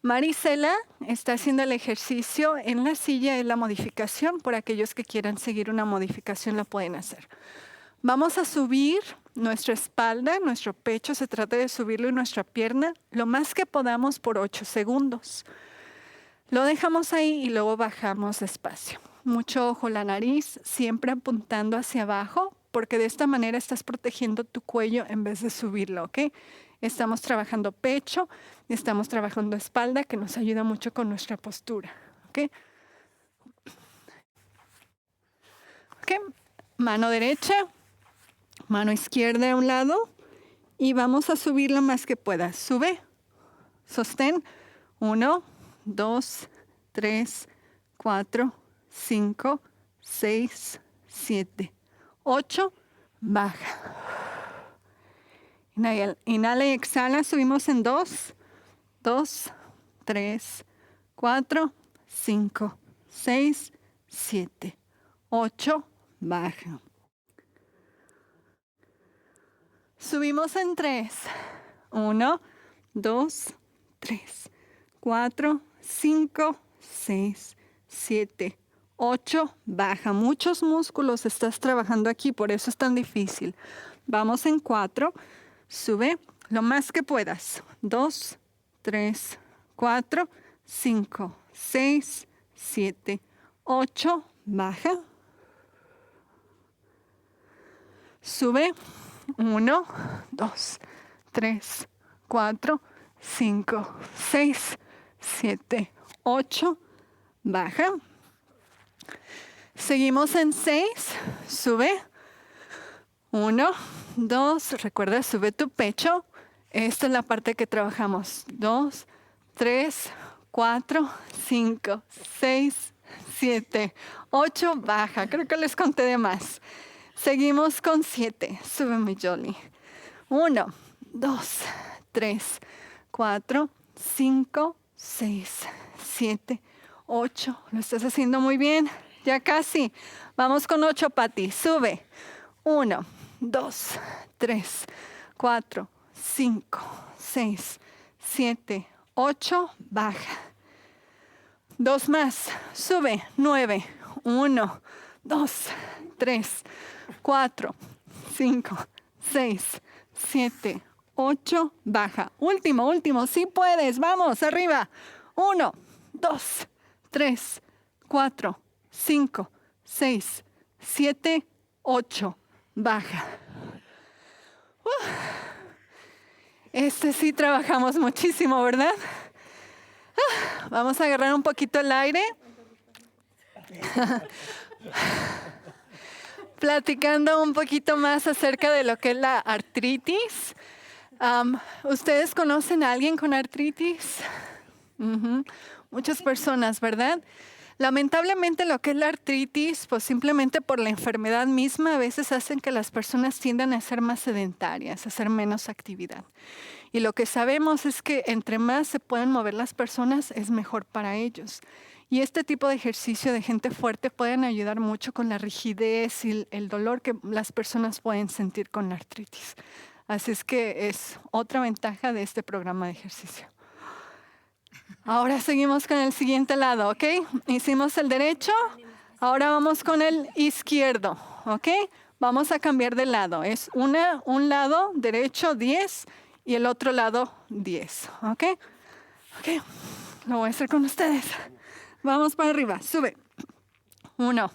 Speaker 1: Marisela está haciendo el ejercicio en la silla, en la modificación. Por aquellos que quieran seguir una modificación, la pueden hacer. Vamos a subir nuestra espalda, nuestro pecho, se trata de subirlo y nuestra pierna lo más que podamos por 8 segundos. Lo dejamos ahí y luego bajamos despacio. Mucho ojo, la nariz siempre apuntando hacia abajo, porque de esta manera estás protegiendo tu cuello en vez de subirlo, ¿ok? Estamos trabajando pecho, estamos trabajando espalda, que nos ayuda mucho con nuestra postura, ¿ok? ¿Ok? Mano derecha. Mano izquierda a un lado y vamos a subir lo más que puedas. Sube, sostén. 1, 2, 3, 4, 5, 6, 7, 8. Baja. Inhala y exhala. Subimos en 2, 2, 3, 4, 5, 6, 7, 8. Baja. Subimos en 3. 1, 2, 3, 4, 5, 6, 7, 8, baja. Muchos músculos estás trabajando aquí, por eso es tan difícil. Vamos en 4, sube lo más que puedas. 2, 3, 4, 5, 6, 7, 8, baja. Sube. 1, 2, 3, 4, 5, 6, 7, 8, baja. Seguimos en 6, sube. 1, 2, recuerda, sube tu pecho. Esta es la parte que trabajamos. 2, 3, 4, 5, 6, 7, 8, baja. Creo que les conté de más. Seguimos con 7. Sube mi Jolly. 1, 2, 3, 4, 5, 6, 7, 8. Lo estás haciendo muy bien. Ya casi. Vamos con 8, Pati. Sube. 1, 2, 3, 4, 5, 6, 7, 8. Baja. 2 más. Sube. 9. 1, 2, 3, 4, 5, 6, 7, 8, baja. Último, sí puedes, vamos, arriba. 1, 2, 3, 4, 5, 6, 7, 8, baja. Este sí trabajamos muchísimo, ¿verdad? Vamos a agarrar un poquito el aire. Platicando un poquito más acerca de lo que es la artritis. ¿Ustedes conocen a alguien con artritis? Muchas personas, ¿verdad? Lamentablemente lo que es la artritis, pues simplemente por la enfermedad misma, a veces hacen que las personas tiendan a ser más sedentarias, a hacer menos actividad. Y lo que sabemos es que entre más se pueden mover las personas, es mejor para ellos. Y este tipo de ejercicio de gente fuerte pueden ayudar mucho con la rigidez y el dolor que las personas pueden sentir con la artritis. Así es que es otra ventaja de este programa de ejercicio. Ahora seguimos con el siguiente lado, ¿ok? Hicimos el derecho, ahora vamos con el izquierdo, ¿ok? Vamos a cambiar de lado. Es un lado derecho 10 y el otro lado 10, ¿ok? Ok, lo voy a hacer con ustedes. Vamos para arriba, sube. 1,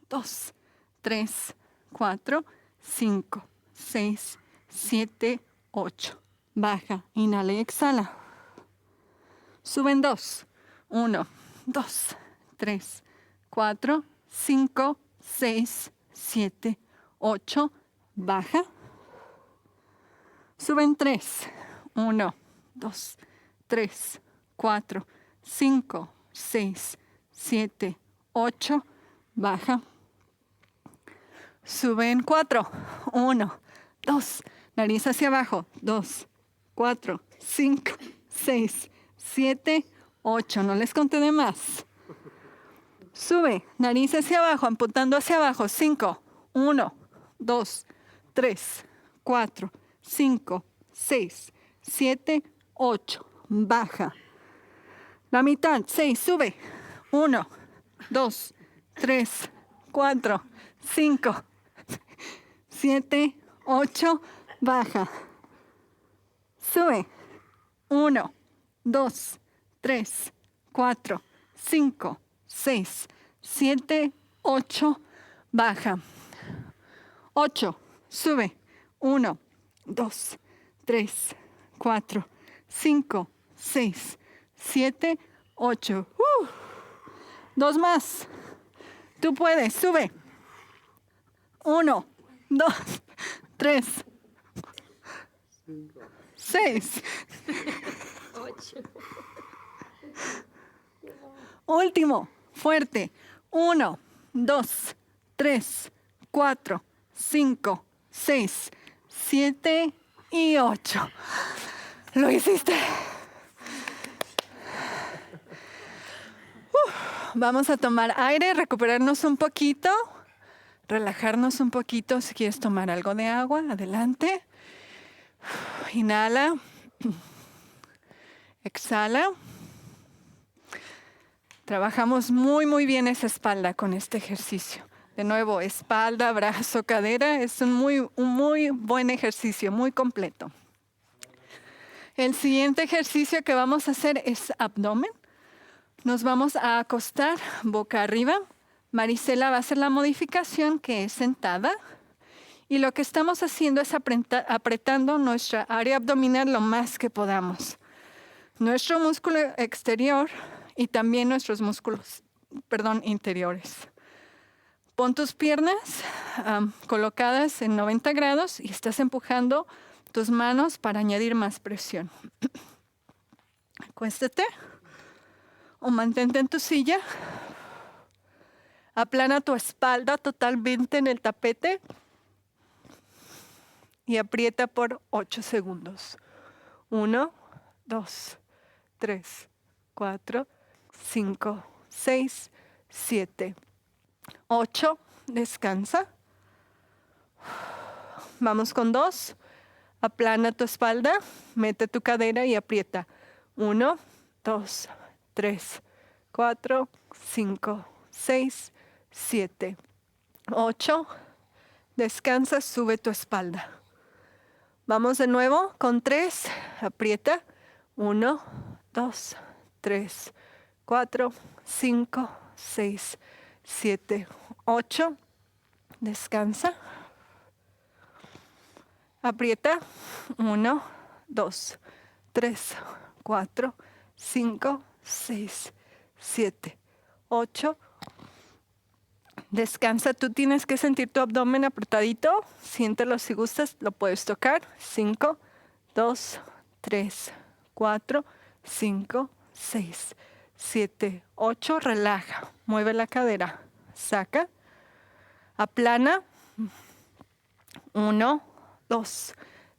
Speaker 1: 2, 3, 4, 5, 6, 7, 8. Baja, inhala y exhala. Suben 2. 1, 2, 3, 4, 5, 6, 7, 8. Baja. Suben 3. 1, 2, 3, 4, 5, 6, 7, 8. Baja. Suben 4. 1, 2. Nariz hacia abajo. 2, 4, 5, 6, 7, 8. No les conté de más. Sube. Nariz hacia abajo, apuntando hacia abajo. 5. 1, 2, 3, 4, 5, 6, 7, 8. Baja. La mitad. 6. Sube. 1, 2, 3, 4, 5, 7, 8. Baja. Sube. 1, 2, 3, 4, 5, 6, 7, 8. Baja. 8. Sube. 1, 2, 3, 4, 5, 6, 7, 8. 2 más. Tú puedes. Sube. 1, 2, 3, 6.
Speaker 2: 8.
Speaker 1: Último. Fuerte. 1, 2, 3, 4, 5, 6, 7 y 8. Lo hiciste. Vamos a tomar aire, recuperarnos un poquito, relajarnos un poquito. Si quieres tomar algo de agua, adelante. Inhala. Exhala. Trabajamos muy bien esa espalda con este ejercicio. De nuevo, espalda, brazo, cadera. Es un muy buen ejercicio, muy completo. El siguiente ejercicio que vamos a hacer es abdomen. Nos vamos a acostar boca arriba. Marisela va a hacer la modificación que es sentada. Y lo que estamos haciendo es apretando nuestra área abdominal lo más que podamos. Nuestro músculo exterior y también nuestros músculos, interiores. Pon tus piernas colocadas en 90 grados y estás empujando tus manos para añadir más presión. Acuéstate o mantente en tu silla. Aplana tu espalda totalmente en el tapete y aprieta por 8 segundos. 1, 2, 3, 4, 5, 6, 7, 8. Descansa. Vamos con 2. Aplana tu espalda, mete tu cadera y aprieta. 1, 2, 3, 4, 5, 6, 7, 8. Descansa, sube tu espalda. Vamos de nuevo con 3. Aprieta. 1, 2, 3, 4, 5, 6, 7, 8. Descansa. Aprieta. 1, 2, 3, 4, 5, 6, 7, 8. Descansa. Tú tienes que sentir tu abdomen apretadito. Siéntelo si gustas. Lo puedes tocar. 5, 2, 3, 4, 5, 6, 7, 8. Relaja. Mueve la cadera. Saca. Aplana. 1, 2,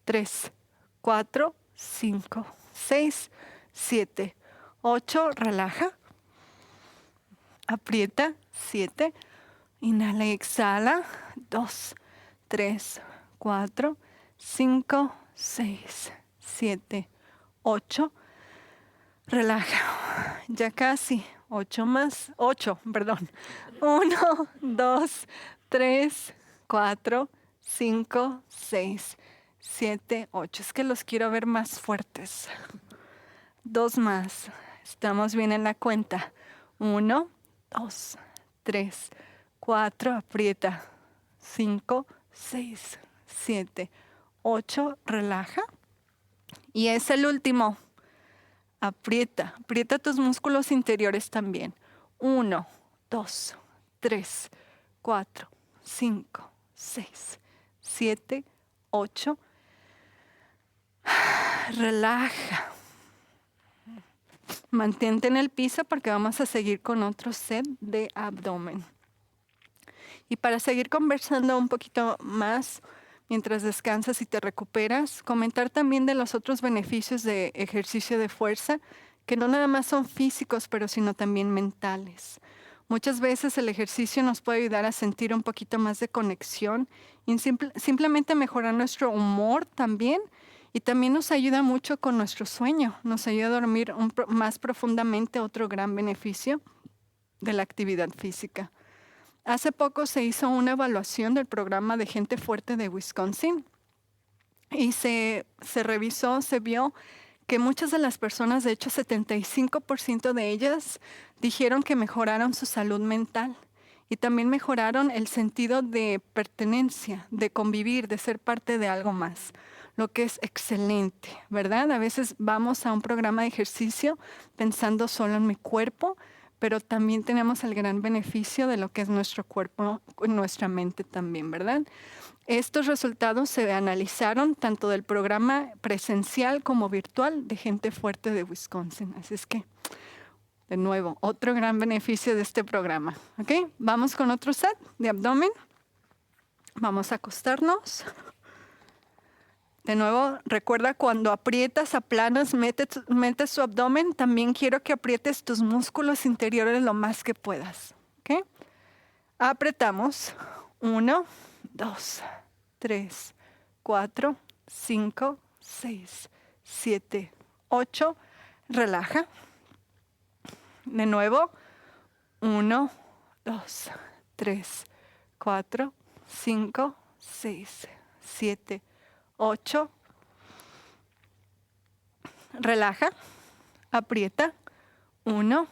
Speaker 1: 3, 4, 5, 6, 7, 8. Relaja. Aprieta. 7. Inhala y exhala. 2, 3, 4, 5, 6, 7, 8. Relaja. Ya casi. 8 más. 8, perdón. 1, 2, 3, 4, 5, 6, 7, 8. Es que los quiero ver más fuertes. 2 más. Estamos bien en la cuenta. 1, 2, 3, 4. Aprieta. 5, 6, 7, 8. Relaja. Y es el último. Aprieta. Aprieta tus músculos interiores también. 1, 2, 3, 4, 5, 6, 7, 8. Relaja. Mantente en el piso porque vamos a seguir con otro set de abdomen. Y para seguir conversando un poquito más mientras descansas y te recuperas, comentar también de los otros beneficios de ejercicio de fuerza, que no nada más son físicos, pero sino también mentales. Muchas veces el ejercicio nos puede ayudar a sentir un poquito más de conexión y simplemente mejorar nuestro humor también. Y también nos ayuda mucho con nuestro sueño, nos ayuda a dormir más profundamente, otro gran beneficio de la actividad física. Hace poco se hizo una evaluación del programa de gente fuerte de Wisconsin y se revisó, se vio que muchas de las personas, de hecho 75% de ellas, dijeron que mejoraron su salud mental y también mejoraron el sentido de pertenencia, de convivir, de ser parte de algo más. Lo que es excelente, ¿verdad? A veces vamos a un programa de ejercicio pensando solo en mi cuerpo, pero también tenemos el gran beneficio de lo que es nuestro cuerpo, nuestra mente también, ¿verdad? Estos resultados se analizaron tanto del programa presencial como virtual de gente fuerte de Wisconsin. Así es que, de nuevo, otro gran beneficio de este programa. ¿Ok? Vamos con otro set de abdomen. Vamos a acostarnos. De nuevo, recuerda cuando aprietas, aplanas, metes tu abdomen, también quiero que aprietes tus músculos interiores lo más que puedas. ¿Okay? Apretamos. 1, 2, 3, 4, 5, 6, 7, 8. Relaja. De nuevo. 1, 2, 3, 4, 5, 6, 7, 8. Relaja, aprieta. 1,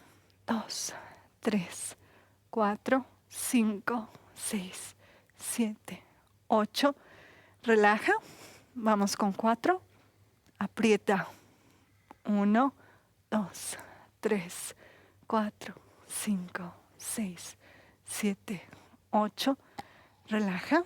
Speaker 1: 2, 3, 4, 5, 6, 7, 8. Relaja. Vamos con 4. Aprieta. 1, 2, 3, 4, 5, 6, 7, 8. Relaja.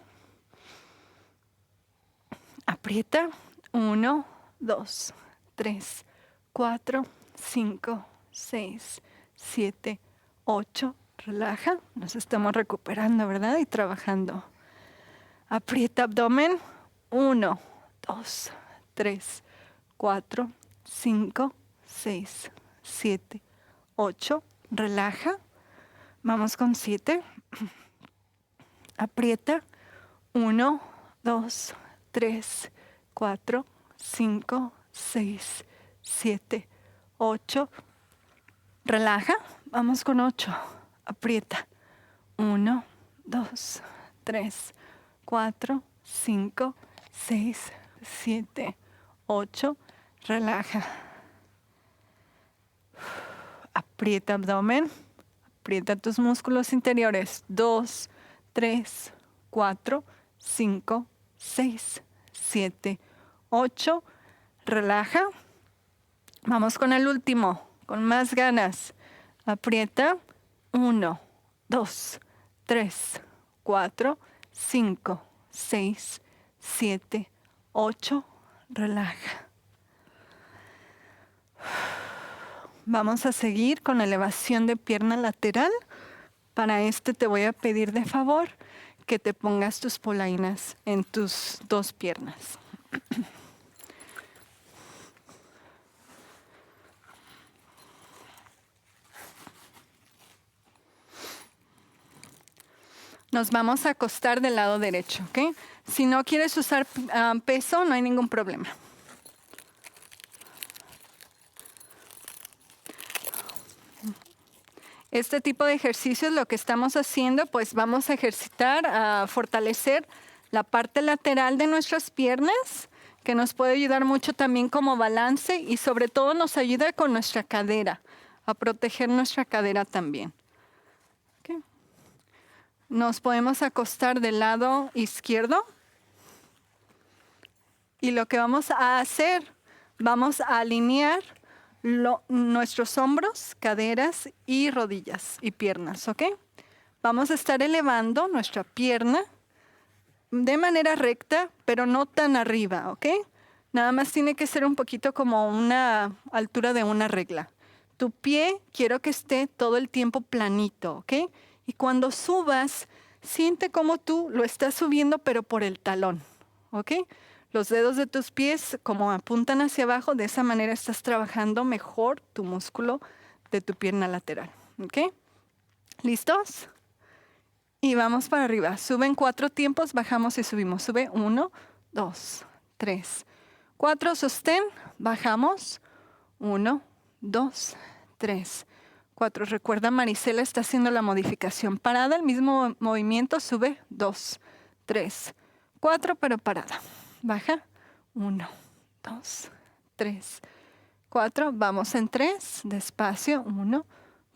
Speaker 1: Aprieta. 1, 2, 3, 4, 5, 6, 7, 8. Relaja. Nos estamos recuperando, ¿verdad? Y trabajando. Aprieta abdomen. 1, 2, 3, 4, 5, 6, 7, 8. Relaja. Vamos con 7. Aprieta. 1, 2, 3, 4, 5, 6, 7, 8. Relaja. Vamos con 8. Aprieta. 1, 2, 3, 4, 5, 6, 7, 8. Relaja. Aprieta abdomen. Aprieta tus músculos interiores. 2, 3, 4, 5, 6, 7, 8. Relaja. Vamos con el último. Con más ganas. Aprieta. 1, 2, 3, 4, 5, 6, 7, 8. Relaja. Vamos a seguir con elevación de pierna lateral. Para te voy a pedir de favor que te pongas tus polainas en tus dos piernas. Nos vamos a acostar del lado derecho, ¿ok? Si no quieres usar peso, no hay ningún problema. Este tipo de ejercicios lo que estamos haciendo, pues vamos a ejercitar, a fortalecer la parte lateral de nuestras piernas, que nos puede ayudar mucho también como balance y sobre todo nos ayuda con nuestra cadera, a proteger nuestra cadera también. Okay. Nos podemos acostar del lado izquierdo y lo que vamos a hacer, vamos a alinear nuestros hombros, caderas y rodillas y piernas, ¿ok? Vamos a estar elevando nuestra pierna de manera recta, pero no tan arriba, ¿ok? Nada más tiene que ser un poquito como una altura de una regla. Tu pie quiero que esté todo el tiempo planito, ¿ok? Y cuando subas, siente como tú lo estás subiendo, pero por el talón, ¿ok? Los dedos de tus pies como apuntan hacia abajo, de esa manera estás trabajando mejor tu músculo de tu pierna lateral, ¿ok? ¿Listos? Y vamos para arriba. Suben 4 tiempos, bajamos y subimos. Sube 1, 2, 3, 4. Sostén, bajamos. 1, 2, 3, 4. Recuerda, Marisela está haciendo la modificación. Parada, el mismo movimiento, sube 2, 3, 4, pero parada. Baja. 1, 2, 3, 4. Vamos en 3. Despacio. 1,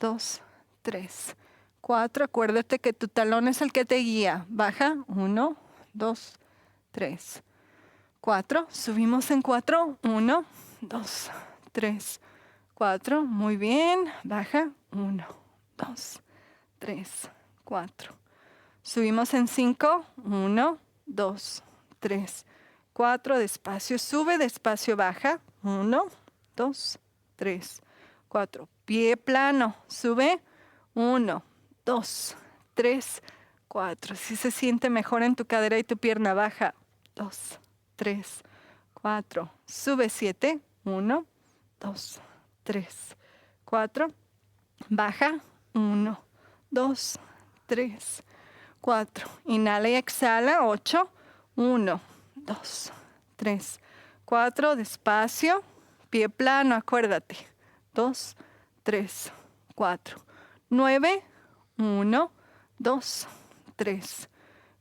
Speaker 1: 2, 3, 4. Acuérdate que tu talón es el que te guía. Baja. 1, 2, 3, 4. Subimos en 4. 1, 2, 3, 4. Muy bien. Baja. 1, 2, 3, 4. Subimos en 5. 1, 2, 3, 4. Despacio sube, despacio baja. 1, 2, 3, 4. Pie plano. Sube. 1, 2, 3, 4. Si se siente mejor en tu cadera y tu pierna baja. 2, 3, 4. Sube 7. 1, 2, 3, 4. Baja. 1, 2, 3, 4. Inhala y exhala. 8. 1, 2, 3, 4. Despacio. Pie plano, acuérdate. 2, 3, 4. 9, 1, 2, 3,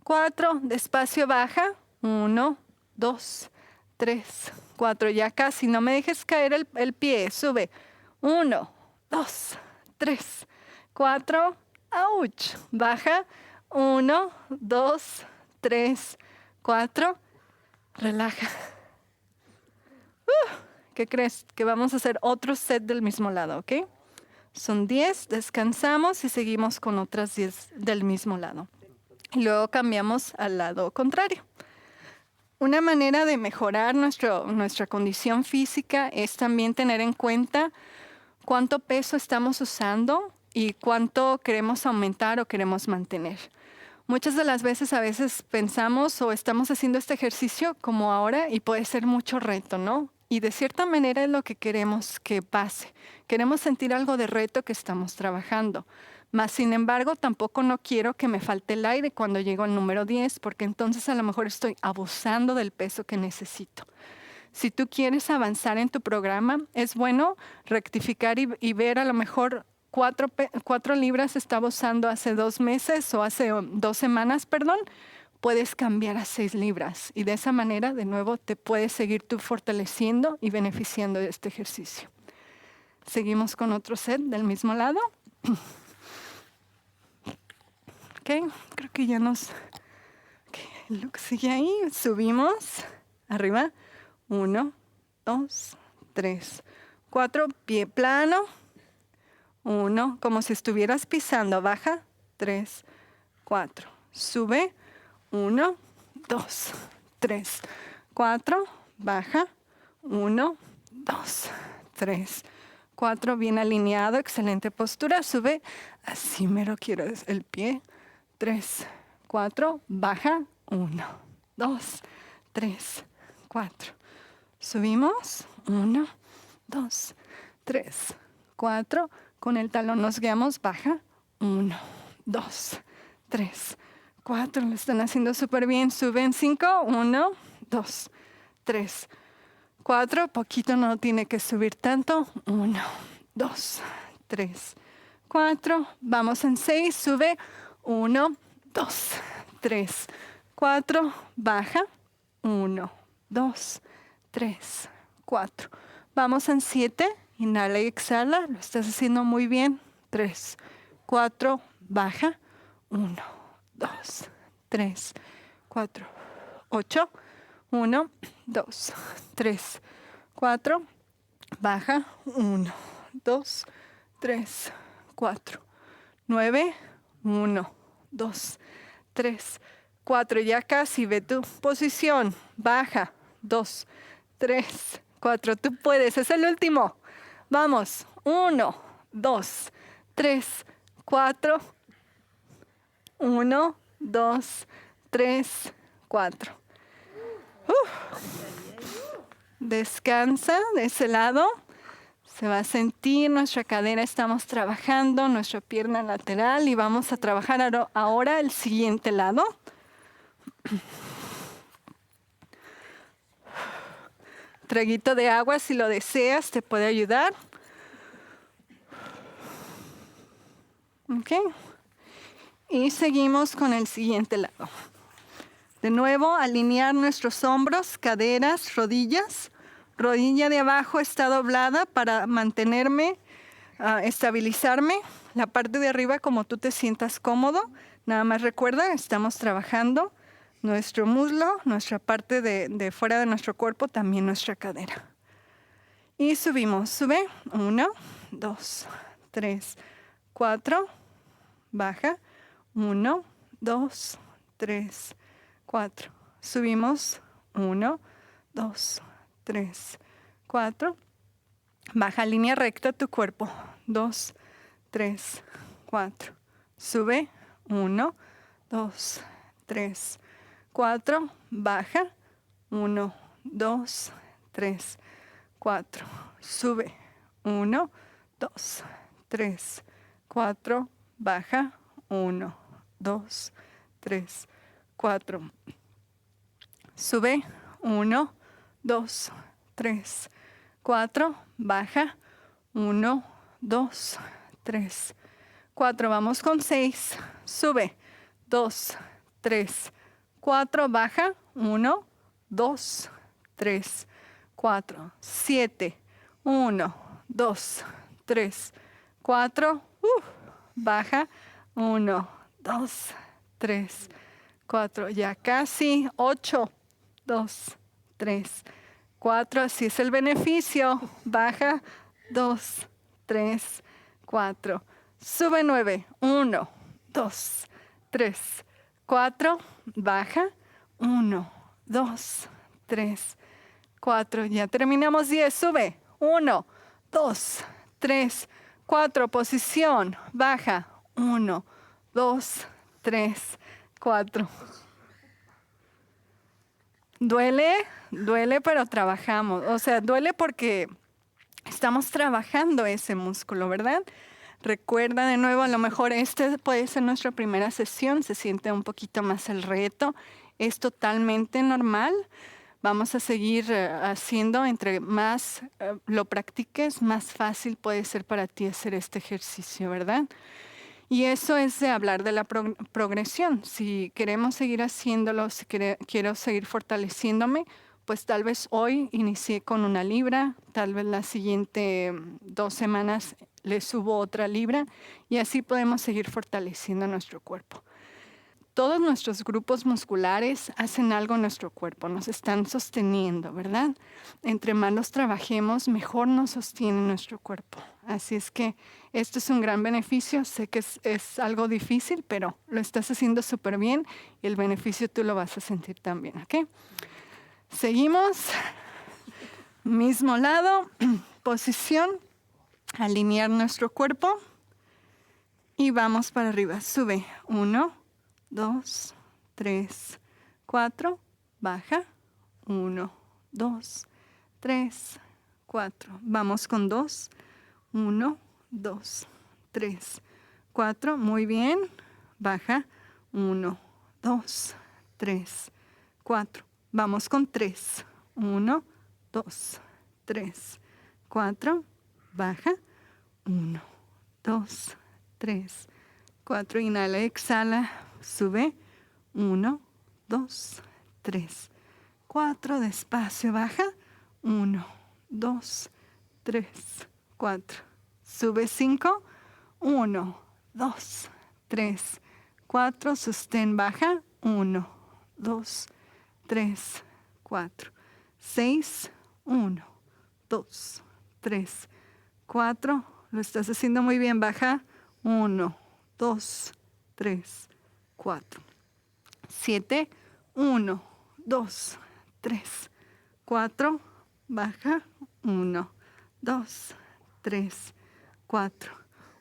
Speaker 1: 4. Despacio, baja. 1, 2, 3, 4. Ya casi, no me dejes caer el pie. Sube. 1, 2, 3, 4. ¡Auch! Baja. 1, 2, 3, 4. Relaja. ¿Qué crees? Que vamos a hacer otro set del mismo lado, ¿ok? Son 10, descansamos y seguimos con otras 10 del mismo lado. Y luego cambiamos al lado contrario. Una manera de mejorar nuestra condición física es también tener en cuenta cuánto peso estamos usando y cuánto queremos aumentar o queremos mantener. Muchas de las veces a veces pensamos o estamos haciendo este ejercicio como ahora y puede ser mucho reto, ¿no? Y de cierta manera es lo que queremos que pase. Queremos sentir algo de reto que estamos trabajando. Mas, sin embargo, tampoco no quiero que me falte el aire cuando llego al número 10, porque entonces a lo mejor estoy abusando del peso que necesito. Si tú quieres avanzar en tu programa, es bueno rectificar y ver a lo mejor 4 libras estaba usando hace 2 meses o hace 2 semanas, perdón. Puedes cambiar a 6 libras y de esa manera de nuevo te puedes seguir tú fortaleciendo y beneficiando de este ejercicio. Seguimos con otro set del mismo lado. Ok, creo que ya nos... Okay, lo que sigue ahí, subimos, arriba, 1, 2, 3, 4, pie plano, 1, como si estuvieras pisando, baja, 3, 4, sube, 1, 2, 3, 4, baja, 1, 2, 3, 4, bien alineado, excelente postura, sube, así mero quiero el pie, 3, 4, baja, 1, 2, 3, 4, subimos, 1, 2, 3, 4, con el talón nos guiamos, baja, 1, 2, 3, 4, lo están haciendo súper bien, suben 5, 1, 2, 3, 4, poquito, no tiene que subir tanto, 1, 2, 3, 4, vamos en 6, sube, 1, 2, 3, 4, baja, 1, 2, 3, 4, vamos en 7, inhala y exhala, lo estás haciendo muy bien, 3, 4, baja, 1, 2, 3, 4, 8, 1, 2, 3, 4, baja, 1, 2, 3, 4, 9, 1, 2, 3, 4, ya casi, ve tu posición, baja, 2, 3, 4, tú puedes, es el último, vamos, 1, 2, 3, 4, 1, 2, 3, 4. Descansa de ese lado. Se va a sentir nuestra cadera, estamos trabajando, nuestra pierna lateral y vamos a trabajar ahora el siguiente lado. Traguito de agua si lo deseas, te puede ayudar. Ok. Y seguimos con el siguiente lado. De nuevo, alinear nuestros hombros, caderas, rodillas. Rodilla de abajo está doblada para mantenerme, estabilizarme. La parte de arriba como tú te sientas cómodo. Nada más recuerda, estamos trabajando nuestro muslo, nuestra parte de fuera de nuestro cuerpo, también nuestra cadera. Y subimos, sube, 1, 2, 3, 4, baja, 1, 2, 3, 4. Subimos, 1, 2, 3, 4. Baja, línea recta tu cuerpo, 2, 3, 4. Sube, 1, 2, 3, 4. Baja, 1, 2, 3, 4. Sube, 1, 2, 3, 4. Baja, 1, 2, 3, 4. Sube, 1, 2, 3, 4. Baja, 1, 2, 3, 4, vamos con 6, sube, 2, 3, 4, baja, 1, 2, 3, 4, 7, 1, 2, 3, 4, baja, 1, 2, 3, 4, ya casi, 8, 2, 3, 4, así es el beneficio, baja, 2, 3, 4, sube 9, 1, 2, 3, 4, baja, 1, 2, 3, 4, ya terminamos 10, sube, 1, 2, 3, 4, posición, baja, 1, 2, 3, 4. Duele, pero trabajamos. O sea, duele porque estamos trabajando ese músculo, ¿verdad? Recuerda de nuevo, a lo mejor este puede ser nuestra primera sesión, se siente un poquito más el reto. Es totalmente normal. Vamos a seguir haciendo, entre más lo practiques, más fácil puede ser para ti hacer este ejercicio, ¿verdad? Y eso es de hablar de la progresión. Si queremos seguir haciéndolo, si quiero seguir fortaleciéndome, pues tal vez hoy inicié con 1 libra, tal vez la siguiente 2 semanas le subo otra libra y así podemos seguir fortaleciendo nuestro cuerpo. Todos nuestros grupos musculares hacen algo en nuestro cuerpo, nos están sosteniendo, ¿verdad? Entre más los trabajemos, mejor nos sostiene nuestro cuerpo. Así es que esto es un gran beneficio. Sé que es algo difícil, pero lo estás haciendo súper bien y el beneficio tú lo vas a sentir también, ¿ok? Seguimos. Mismo lado, posición, alinear nuestro cuerpo y vamos para arriba. Sube, 1, 2, 3, 4, baja, 1, 2, 3, 4. Vamos con 2, 1, 2, 3, 4. Muy bien, baja, 1, 2, 3, 4. Vamos con 3, 1, 2, 3, 4, baja, 1, 2, 3, 4, inhala, exhala, sube, 1, 2, 3, 4, despacio, baja, 1, 2, 3, 4, sube 5, 1, 2, 3, 4, sostén, baja, 1, 2, 3, 4, 6, 1, 2, 3, 4, lo estás haciendo muy bien, baja, 1, 2, 3, 4, 7, 1, 2, 3, 4, baja, 1, 2, 3, 4,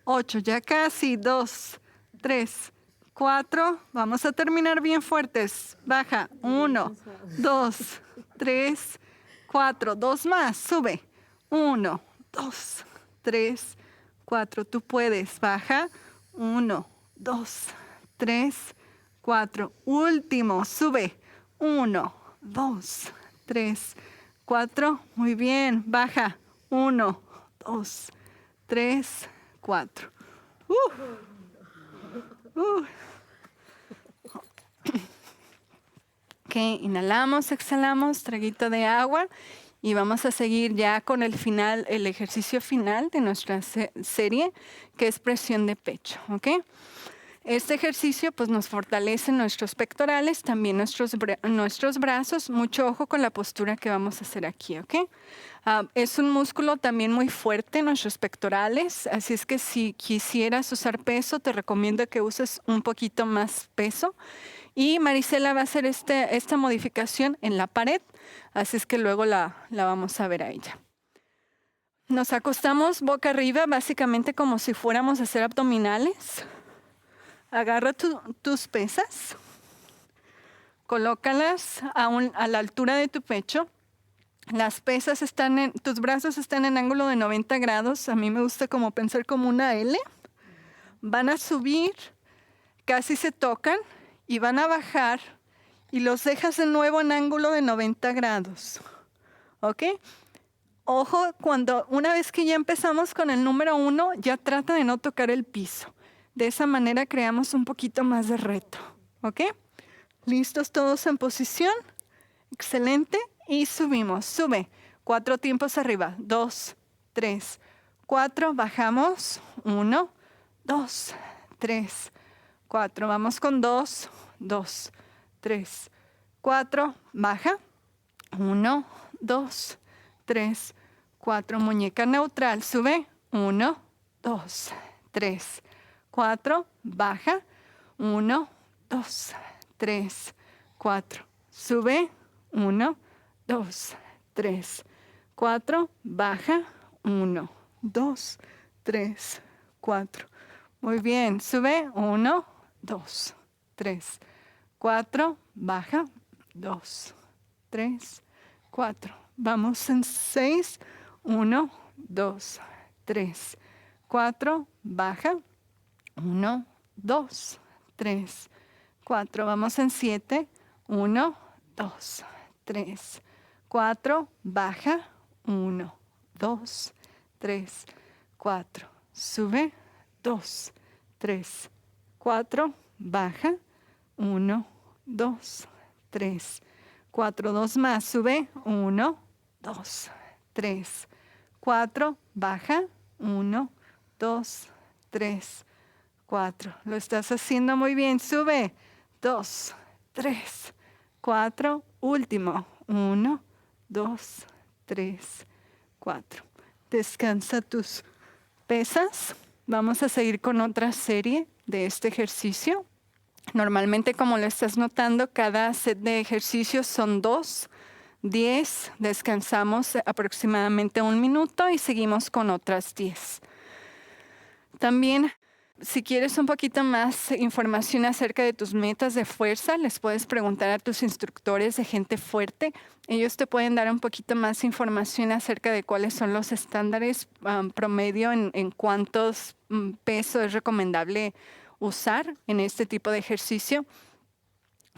Speaker 1: 8, ya casi, 2, 3, 4, vamos a terminar bien fuertes, baja, 1, 2, 3, 4, 2 más, sube, 1, 2, 3, 4, tú puedes, baja, 1, 2, 3, 4, último, sube, 1, 2, 3, 4, muy bien, baja, 1, 2, 3, 4. Ok, inhalamos, exhalamos, traguito de agua y vamos a seguir ya con el final, el ejercicio final de nuestra serie, que es presión de pecho, ¿ok? Este ejercicio pues nos fortalece nuestros pectorales, también nuestros brazos. Mucho ojo con la postura que vamos a hacer aquí, ¿ok? Es un músculo también muy fuerte, nuestros pectorales, así es que si quisieras usar peso, te recomiendo que uses un poquito más peso. Y Marisela va a hacer esta modificación en la pared, así es que luego la vamos a ver a ella. Nos acostamos boca arriba, básicamente como si fuéramos a hacer abdominales. Agarra tus pesas, colócalas a la altura de tu pecho. Las pesas tus brazos están en ángulo de 90 grados. A mí me gusta como pensar como una L. Van a subir, casi se tocan y van a bajar y los dejas de nuevo en ángulo de 90 grados. ¿Ok? Ojo, una vez que ya empezamos con el número 1, ya trata de no tocar el piso. De esa manera creamos un poquito más de reto. ¿Ok? ¿Listos todos en posición? Excelente. Y subimos. Sube. 4 tiempos arriba. 2, 3, 4. Bajamos. 1, 2, 3, 4. Vamos con 2, 2, 3, 4. Baja. 1, 2, 3, 4. Muñeca neutral. Sube. 1, 2, 3, 4. Baja. 1, 2, 3, 4. Sube. 1, 2, 3, 4. Baja. 1, 2, 3, 4. Muy bien. Sube. 1, 2, 3, 4. Baja. 2, 3, 4. Vamos en 6. 1, 2, 3, 4. Baja. 1, 2, 3, 4. Vamos en 7. 1, 2, 3, 4. Baja. 1, 2, 3, 4. Sube. 2, 3, 4. Baja. 1, 2, 3, 4. 2 más. Sube. 1, 2, 3, 4. Baja. 1, 2, 3, 4. Lo estás haciendo muy bien. Sube. 2, 3, 4. Último. 1, 2, 3, 4. Descansa tus pesas. Vamos a seguir con otra serie de este ejercicio. Normalmente, como lo estás notando, cada set de ejercicios son 2. 10. Descansamos aproximadamente 1 minuto y seguimos con otras 10. También, si quieres un poquito más información acerca de tus metas de fuerza, les puedes preguntar a tus instructores de gente fuerte. Ellos te pueden dar un poquito más información acerca de cuáles son los estándares promedio en cuántos pesos es recomendable usar en este tipo de ejercicio.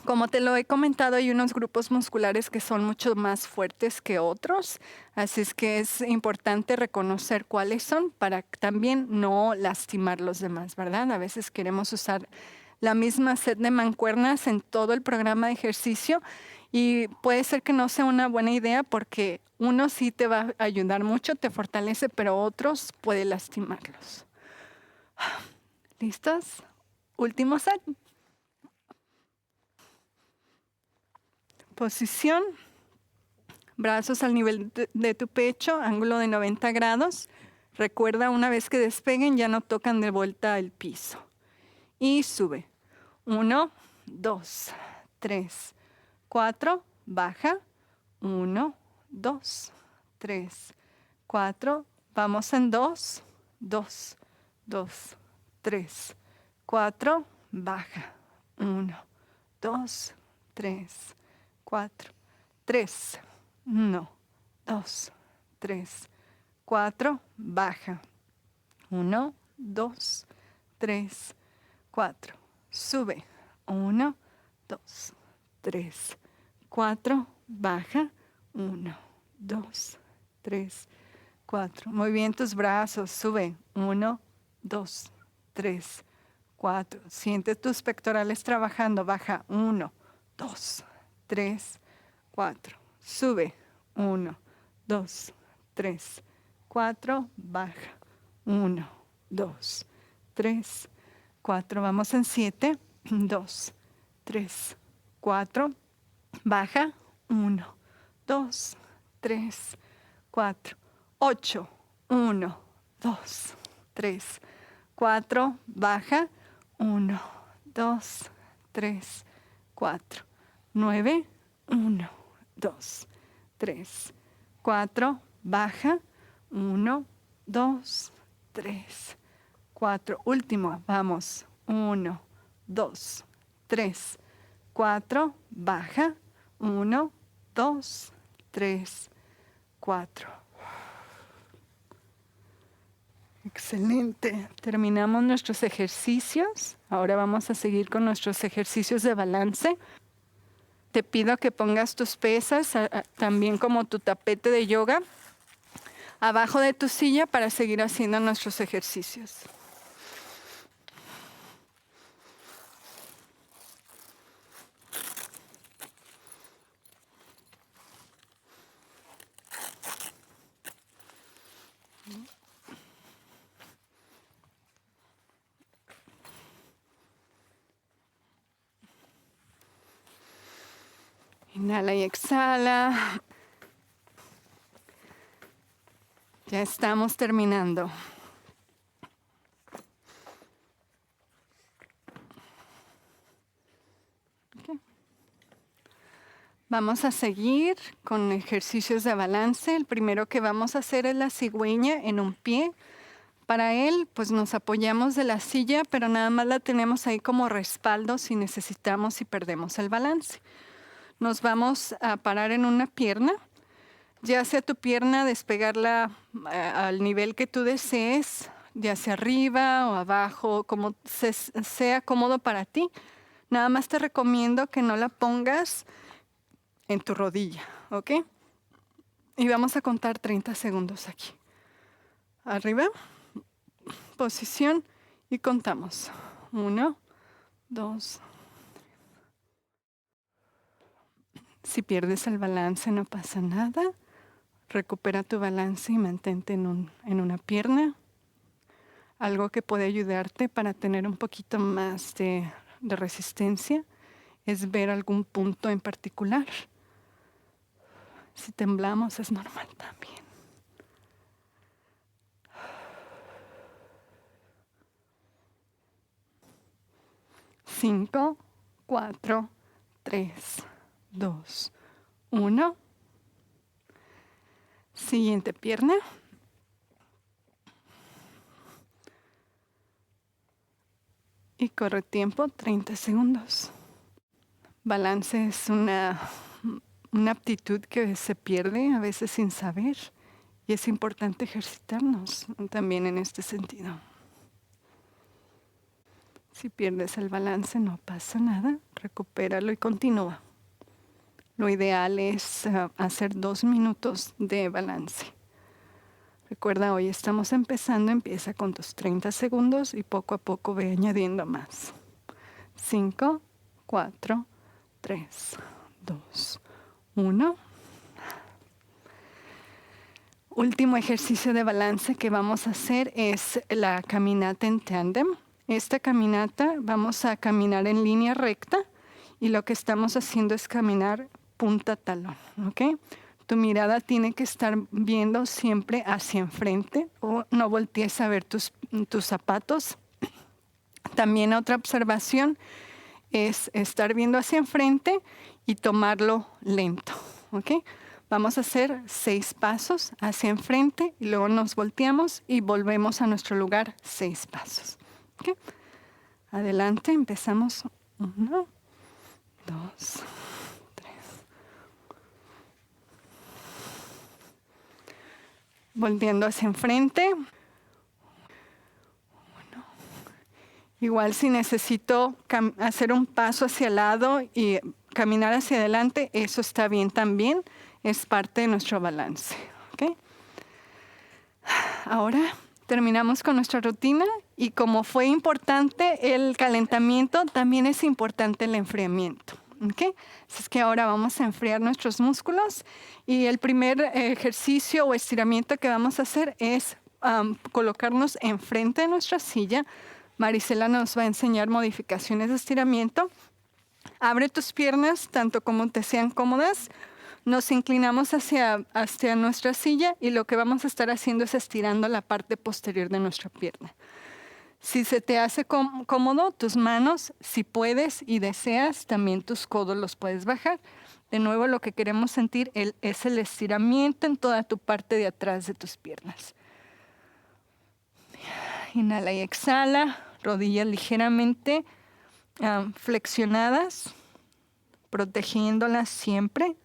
Speaker 1: Como te lo he comentado, hay unos grupos musculares que son mucho más fuertes que otros, así es que es importante reconocer cuáles son para también no lastimar los demás, ¿verdad? A veces queremos usar la misma set de mancuernas en todo el programa de ejercicio y puede ser que no sea una buena idea porque uno sí te va a ayudar mucho, te fortalece, pero otros puede lastimarlos. ¿Listos? Último set. Posición, brazos al nivel de tu pecho, ángulo de 90 grados. Recuerda, una vez que despeguen ya no tocan de vuelta el piso. Y sube. 1, 2, 3, 4. Baja. 1, 2, 3, 4. Vamos en 2, 2, 2, 3, 4. Baja. 1, 2, 3, 4, 3, 1, 2, 3, 4, baja. 1, 2, 3, 4, sube. 1, 2, 3, 4, baja. 1, 2, 3, 4. Muy bien tus brazos, sube. 1, 2, 3, 4. Siente tus pectorales trabajando, baja. 1, 2, 3, 4. Sube. 1, 2, 3, 4. Baja. 1, 2, 3, 4. Vamos en 7. 2, 3, 4. Baja. 1, 2, 3, 4. 8. 1, 2, 3, 4. Baja. 1, 2, 3, 4. 9, 1, 2, 3, 4, baja, 1, 2, 3, 4. Último, vamos, 1, 2, 3, 4, baja, 1, 2, 3, 4. Excelente. Terminamos nuestros ejercicios. Ahora vamos a seguir con nuestros ejercicios de balance. Te pido que pongas tus pesas, también como tu tapete de yoga, abajo de tu silla para seguir haciendo nuestros ejercicios. Inhala y exhala. Ya estamos terminando. Okay. Vamos a seguir con ejercicios de balance. El primero que vamos a hacer es la cigüeña en un pie. Para él, pues nos apoyamos de la silla, pero nada más la tenemos ahí como respaldo si necesitamos y perdemos el balance. Nos vamos a parar en una pierna, ya sea tu pierna despegarla al nivel que tú desees, ya sea arriba o abajo, como sea cómodo para ti. Nada más te recomiendo que no la pongas en tu rodilla, ¿ok? Y vamos a contar 30 segundos aquí. Arriba, posición y contamos. 1, 2. Si pierdes el balance no pasa nada. Recupera tu balance y mantente en una pierna. Algo que puede ayudarte para tener un poquito más de resistencia es ver algún punto en particular. Si temblamos es normal también. Cinco, 4, 3, 2, 1. Siguiente pierna. Y corre tiempo 30 segundos. Balance es una aptitud que se pierde a veces sin saber. Y es importante ejercitarnos también en este sentido. Si pierdes el balance no pasa nada, recupéralo y continúa. Lo ideal es hacer 2 minutos de balance. Recuerda, hoy estamos empezando, empieza con tus 30 segundos y poco a poco ve añadiendo más. 5, 4, 3, 2, 1. Último ejercicio de balance que vamos a hacer es la caminata en tándem. Esta caminata vamos a caminar en línea recta y lo que estamos haciendo es caminar punta talón, ¿ok? Tu mirada tiene que estar viendo siempre hacia enfrente o no voltees a ver tus zapatos. También otra observación es estar viendo hacia enfrente y tomarlo lento, ¿ok? Vamos a hacer 6 pasos hacia enfrente y luego nos volteamos y volvemos a nuestro lugar 6 pasos. ¿Okay? Adelante, empezamos. 1, 2, 3. Volviendo hacia enfrente. 1. Igual si necesito hacer un paso hacia el lado y caminar hacia adelante, eso está bien también. Es parte de nuestro balance. ¿Okay? Ahora terminamos con nuestra rutina y como fue importante el calentamiento, también es importante el enfriamiento. ¿Okay? Así es que ahora vamos a enfriar nuestros músculos y el primer ejercicio o estiramiento que vamos a hacer es colocarnos enfrente de nuestra silla. Marisela nos va a enseñar modificaciones de estiramiento. Abre tus piernas tanto como te sean cómodas. Nos inclinamos hacia nuestra silla y lo que vamos a estar haciendo es estirando la parte posterior de nuestra pierna. Si se te hace cómodo, tus manos, si puedes y deseas, también tus codos los puedes bajar. De nuevo, lo que queremos sentir es el estiramiento en toda tu parte de atrás de tus piernas. Inhala y exhala, rodillas ligeramente flexionadas, protegiéndolas siempre.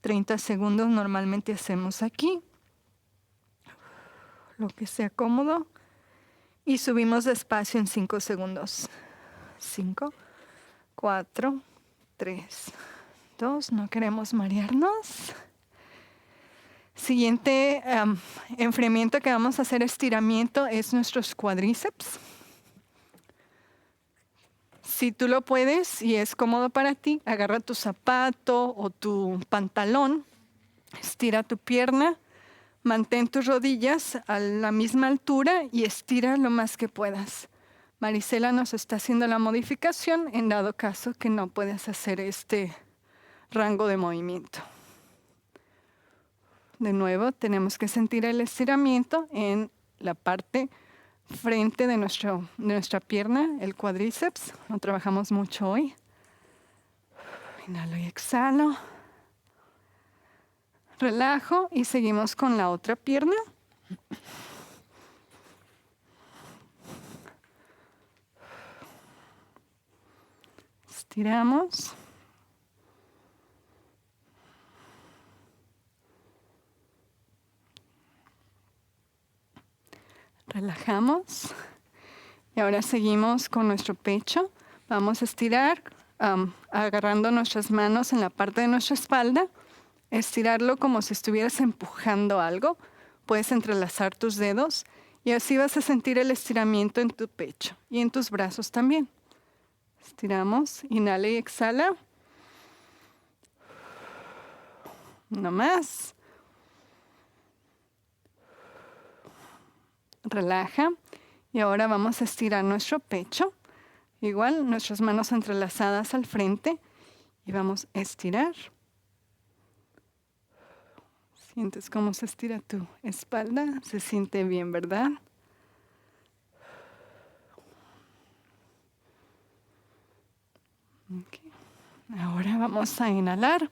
Speaker 1: 30 segundos normalmente hacemos aquí, lo que sea cómodo, y subimos despacio en 5 segundos. 5, 4, 3, 2, no queremos marearnos. Siguiente enfriamiento que vamos a hacer estiramiento es nuestros cuádriceps. Si tú lo puedes y es cómodo para ti, agarra tu zapato o tu pantalón, estira tu pierna, mantén tus rodillas a la misma altura y estira lo más que puedas. Marisela nos está haciendo la modificación en dado caso que no puedas hacer este rango de movimiento. De nuevo, tenemos que sentir el estiramiento en la parte frente de nuestra pierna, el cuádriceps. Lo trabajamos mucho hoy. Inhalo y exhalo. Relajo y seguimos con la otra pierna. Estiramos. Relajamos. Y ahora seguimos con nuestro pecho. Vamos a estirar, agarrando nuestras manos en la parte de nuestra espalda. Estirarlo como si estuvieras empujando algo. Puedes entrelazar tus dedos y así vas a sentir el estiramiento en tu pecho y en tus brazos también. Estiramos, inhala y exhala. No más. Relaja. Y ahora vamos a estirar nuestro pecho. Igual, nuestras manos entrelazadas al frente. Y vamos a estirar. Sientes cómo se estira tu espalda. Se siente bien, ¿verdad? Okay. Ahora vamos a inhalar.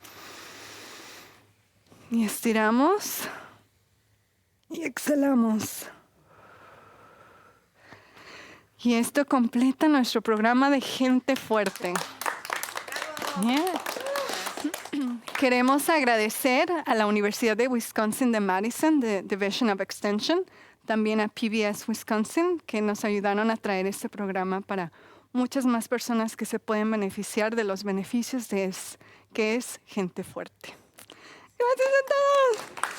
Speaker 1: Y estiramos. Y exhalamos. Y esto completa nuestro programa de Gente Fuerte. Yeah. Queremos agradecer a la Universidad de Wisconsin de Madison, de Division of Extension, también a PBS Wisconsin, que nos ayudaron a traer este programa para muchas más personas que se pueden beneficiar de los beneficios que es Gente Fuerte. Gracias a todos.